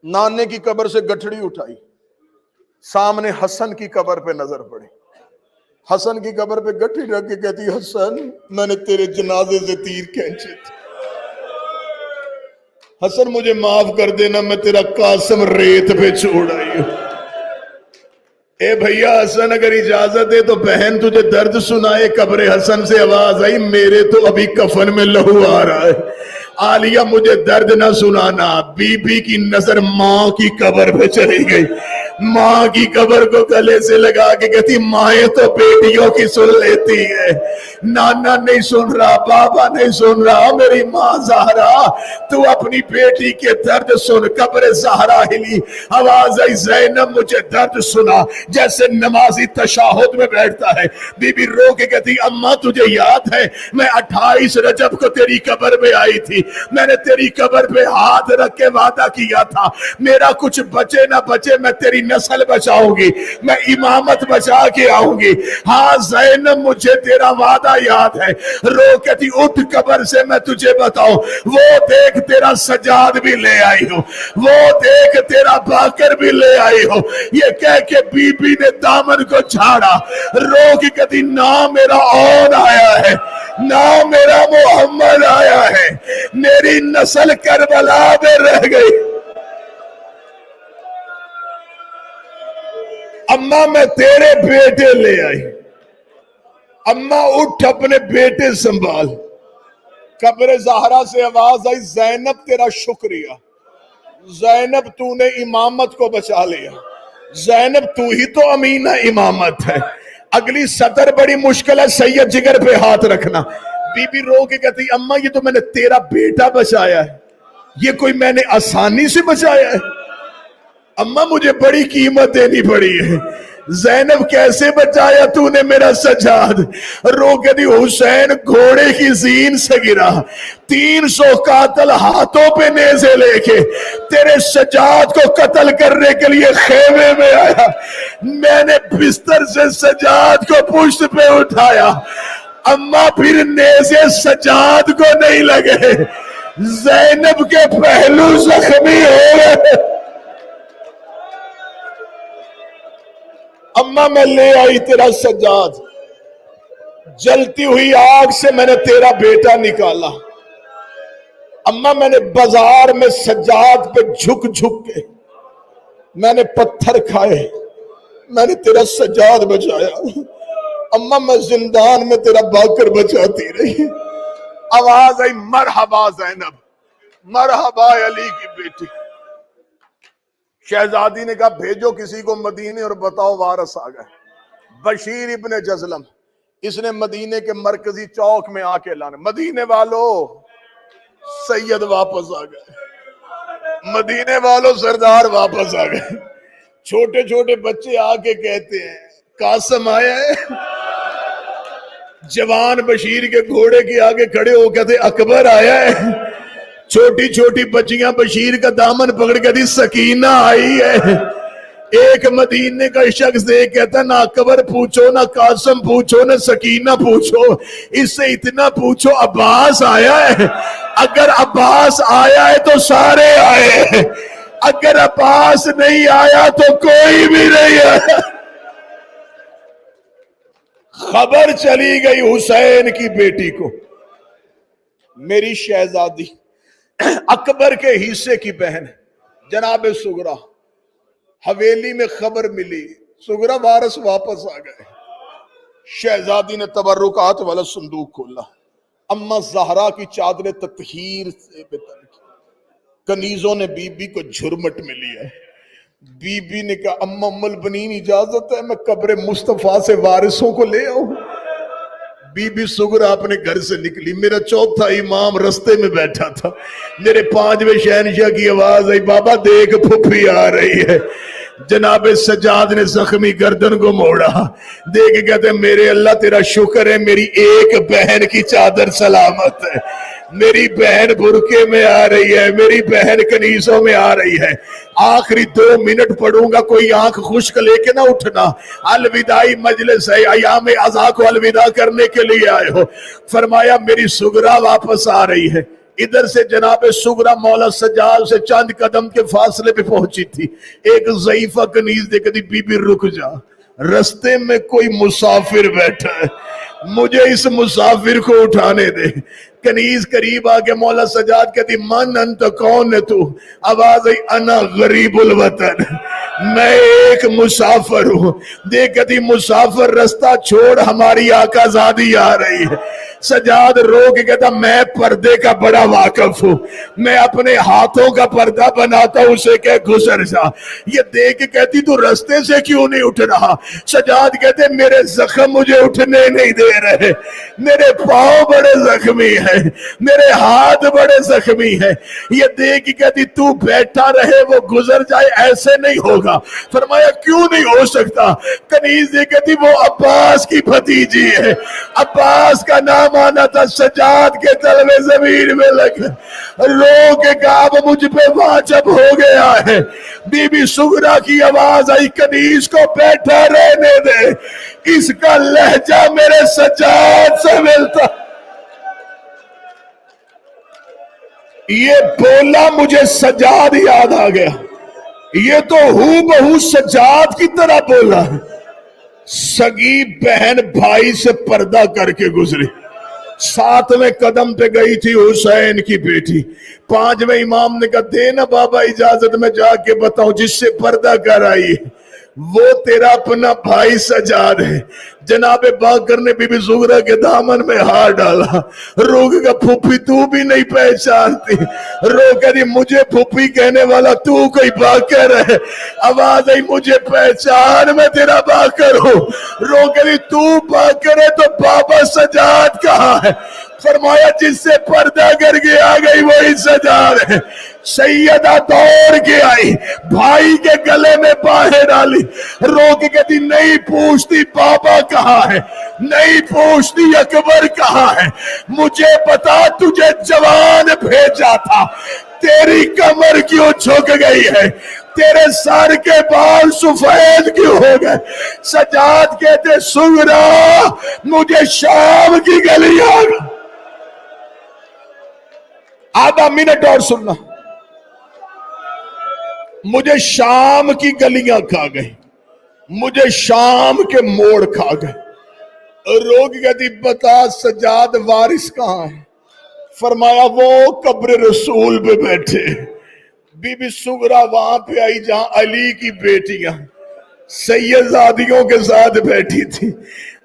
A: नाने की कब्र से गठड़ी उठाई, सामने हसन की कब्र पे नजर पड़ी। हसन की कब्र पे गठड़ी रख के कहती हसन मैंने तेरे जनाजे से तीर खींचे थे, हसन मुझे माफ कर देना, मैं तेरा कासम रेत पे छोड़ आई हूं। ए भैया हसन अगर इजाजत है तो बहन तुझे दर्द सुनाए। कब्र हसन से आवाज आई मेरे तो अभी कफन में लहू आ रहा है। आलिया मुझे दर्द ना सुनाना। बीबी की नजर माँ की कब्र पे चली गई। माँ की कब्र को गले से लगा के कहती माए तो बेटियों की सुन लेती है, नाना नहीं सुन रहा, बाबा नहीं सुन रहा, मेरी माँ ज़हरा तू अपनी बेटी के दर्द सुन। कब्र ज़हरा हिली, आवाज आई ज़ैनब मुझे दर्द सुना। जैसे नमाजी तशाहुद में बैठता है, बीबी रो के कहती अम्मा तुझे याद है मैं 28 रजब को तेरी कब्र में आई थी, मैंने तेरी कब्र पे हाथ रख के वादा किया था मेरा कुछ बचे ना बचे मैं तेरी नस्ल बचाऊंगी, मैं इमामत बचा के आऊंगी। हाँ ज़ैनब, मुझे तेरा वादा याद है। रो कहती उठ कब्र से, मैं तुझे बताऊं, वो देख तेरा सजाद भी ले आई हो, वो देख तेरा बाकर भी ले आई हो। ये कह के बीबी ने दामन को झाड़ा, रो के कहती ना मेरा और आया है, ना मेरा मोहम्मद आया है, मेरी नस्ल करबला में रह गई। अम्मा मैं तेरे बेटे ले आई। अम्मा उठ, अपने बेटे संभाल। कब्र ज़हरा से आवाज आई, ज़ैनब तेरा शुक्रिया, ज़ैनब तूने इमामत को बचा लिया, ज़ैनब तू ही तो अमीना इमामत है। अगली सतर बड़ी मुश्किल है, सैयद जिगर पे हाथ रखना। बीबी रो के कहती अम्मा ये तो मैंने तेरा बेटा बचाया है, ये कोई मैंने आसानी से बचाया है? अम्मा मुझे बड़ी कीमत देनी पड़ी है। ज़ैनब कैसे बचाया तूने मेरा सजाद? रो के दी हुसैन घोड़े की जीन से गिरा, 300 कातल हाथों पे नेज़े लेके तेरे सजाद को कत्ल करने के लिए खेमे में आया। मैंने बिस्तर से सजाद को पुष्ट पे उठाया। अम्मा फिर नेज़े सजाद को नहीं लगे, ज़ैनब के पहलू जख्मी हो गए। अम्मा मैं ले आई तेरा सज्जाद, जलती हुई आग से मैंने तेरा बेटा निकाला। अम्मा मैंने बाजार में सज्जाद पे झुक झुक के मैंने पत्थर खाए, मैंने तेरा सज्जाद बचाया। अम्मा मैं जिंदान में तेरा बाकर बचाती रही। आवाज आई मरहबा ज़ैनब, मरहबा अली की बेटी। शहजादी ने कहा भेजो किसी को मदीने और बताओ वारस आ गए। बशीर इब्ने जज़लम, इसने मदीने के मरकजी चौक में आके लाने, मदीने वालों सैयद वापस आ गए, मदीने वालों सरदार वापस आ गए। छोटे छोटे बच्चे आके कहते हैं कासम आया है। जवान बशीर के घोड़े के आगे खड़े हो कहते अकबर आया है। छोटी छोटी बच्चियां बशीर का दामन पकड़ कर दी सकीना आई है। एक मदीने का शख्स देख कहता ना अकबर पूछो, ना कासम पूछो, ना सकीना पूछो, इससे इतना पूछो अब्बास आया है। अगर अब्बास आया है तो सारे आए हैं, अगर अब्बास नहीं आया तो कोई भी नहीं आया। खबर चली गई हुसैन की बेटी को, मेरी शहजादी अकबर के हिस्से की बहन जनाब सुगरा, हवेली में खबर मिली सुगरा वारस वापस आ गए। शहजादी ने तबर्रुकात वाला संदूक खोला, अम्मा ज़हरा की चादर ततहीर से बेतन की, कनीजों ने बीबी को झुरमट मिली है। बीबी ने कहा अम्मा उम्मुल बनीन इजाजत है मैं कब्र मुस्तफा से वारिसों को ले आऊं? बीबी सुगरा अपने घर से निकली, मेरा चौथा इमाम रास्ते में बैठा था। मेरे 5वें शहनशाह की आवाज आई बाबा देख फुफी आ रही है। जनाब सज्जाद ने जख्मी गर्दन को मोड़ा, देख कहते मेरे अल्लाह तेरा शुक्र है मेरी एक बहन की चादर सलामत है, मेरी बहन बुरके में आ रही है, मेरी बहन कनीसों में आ रही है। आखिरी 2 मिनट पढ़ूंगा, कोई आंख खुश्क लेके ना उठना। अलविदाई मजलिस है, अयाम अज़ा को अलविदा करने के लिए आए हो। फरमाया मेरी सुगरा वापस आ रही है। इधर से जनाब सुगरा मौला सज्जाद से चंद कदम के फासले पे पहुंची थी। एक ज़ईफा कनीज दे कहती बीबी रुक जा, रास्ते में कोई मुसाफिर बैठा है, मुझे इस मुसाफिर को उठाने दे। कनीज करीब आके मौला सजाद कहती मन अंत कौन है तू? आवाज आई अना गरीबुल वतन, मैं एक मुसाफिर हूं। देख कहती मुसाफिर रास्ता छोड़, हमारी आकाज़ादी आ रही है। सजाद रो के कहता मैं पर्दे का बड़ा वाकिफ हूं, मैं अपने हाथों का पर्दा बनाता हूं, उसे कह गुजर जा। ये देख के कहती तू रास्ते से क्यों नहीं उठ रहा? सजाद कहते मेरे जख्म मुझे उठने नहीं दे रहे, मेरे पांव बड़े जख्मी है, मेरे हाथ बड़े जख्मी है। ये देख के कहती तू बैठा रहे वो गुजर जाए, ऐसे नहीं होगा। फरमाया क्यों नहीं हो सकता? कनीज ये कहती वो अब्बास की भतीजी है, अब्बास का नाम माना था, सजाद के तलवे जमीन में लग रो के कहा अब मुझ पे वाजिब हो गया है। बीबी सुगरा की आवाज आई, कनीज को बैठा रहने दे, इसका लहजा मेरे सजाद से मिलता। ये बोला, मुझे सजाद याद आ गया। ये तो हूँ बहू सजाद की तरह बोला। सगी बहन भाई से पर्दा करके गुजरी, 7वें कदम पे गई थी हुसैन की बेटी। 5वें इमाम ने कहा देना बाबा इजाजत, में जाके बताऊं जिससे पर्दा कर आई वो तेरा अपना भाई सजाद है। जनाबे बाकर ने बीबी ज़ुहरा के दामन में हाथ डाला, रोक का फूफी तू भी नहीं पहचानती, रो करी मुझे फूफी कहने वाला तू कोई बाकर है। आवाज आई मुझे पहचान, मैं तेरा बाकर हूँ। रो करी तू बाकर है तो बाबा सजाद कहाँ है? फरमाया जिससे पर्दा करके आ गई वही सजाद है। सैयदा दौड़ के आई, भाई के गले में बाहें डाली, रो के कहती नहीं पूछती बाबा कहाँ है, नहीं पूछती अकबर कहाँ है, मुझे बता तुझे जवान भेजा था, तेरी कमर क्यों झुक गई है, तेरे सर के बाल सफेद क्यों हो गए? सजाद कहते सुगरा मुझे शाम की गलियां, आधा मिनट और सुनना, मुझे शाम की गलियां खा गई, मुझे शाम के मोड़ खा गए। रोग कहती बता सजाद वारिस कहां है? फरमाया वो कब्र रसूल पे बैठे। बीबी सुगरा वहां पे आई जहां अली की बेटियां सैयदादियों के साथ बैठी थी।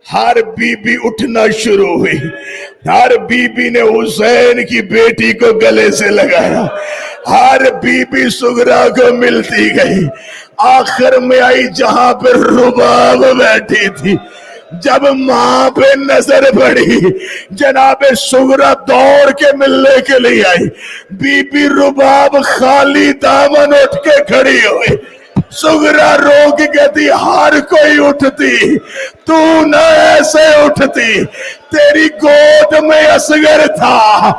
A: हर बीबी उठना शुरू हुई, हर बीबी ने हुसैन की बेटी को गले से लगाया, हर बीबी सुगरा को मिलती गई। आखिर में आई जहां पर रुबाब बैठी थी। जब मां पे नजर पड़ी, जनाबे सुगरा दौड़ के मिलने के लिए आई। बीबी रुबाब खाली दामन उठ के खड़ी हुई। सुगरा रोग कहती हर कोई उठती, तू न ऐसे उठती, तेरी गोद में असगर था,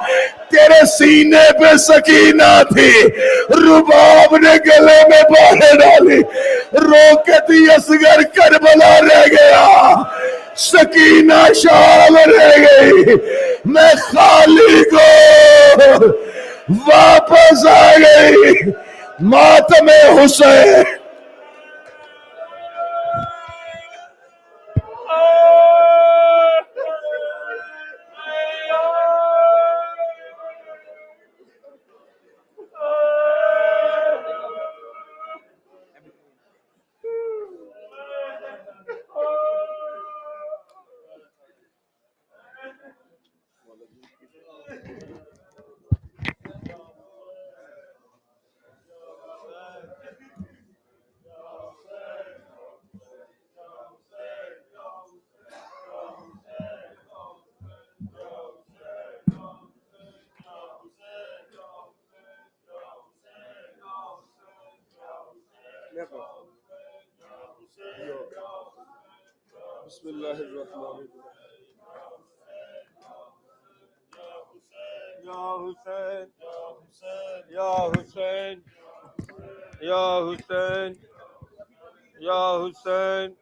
A: तेरे सीने पे सकीना थी, रुबाब ने गले में बाहें डाली, रोकती असगर करबला रह गया, सकीना शाम रह गई, मैं खाली को वापस आ गई। मातमे हुसैन
C: या हुसैन या हुसैन या हुसैन या हुसैन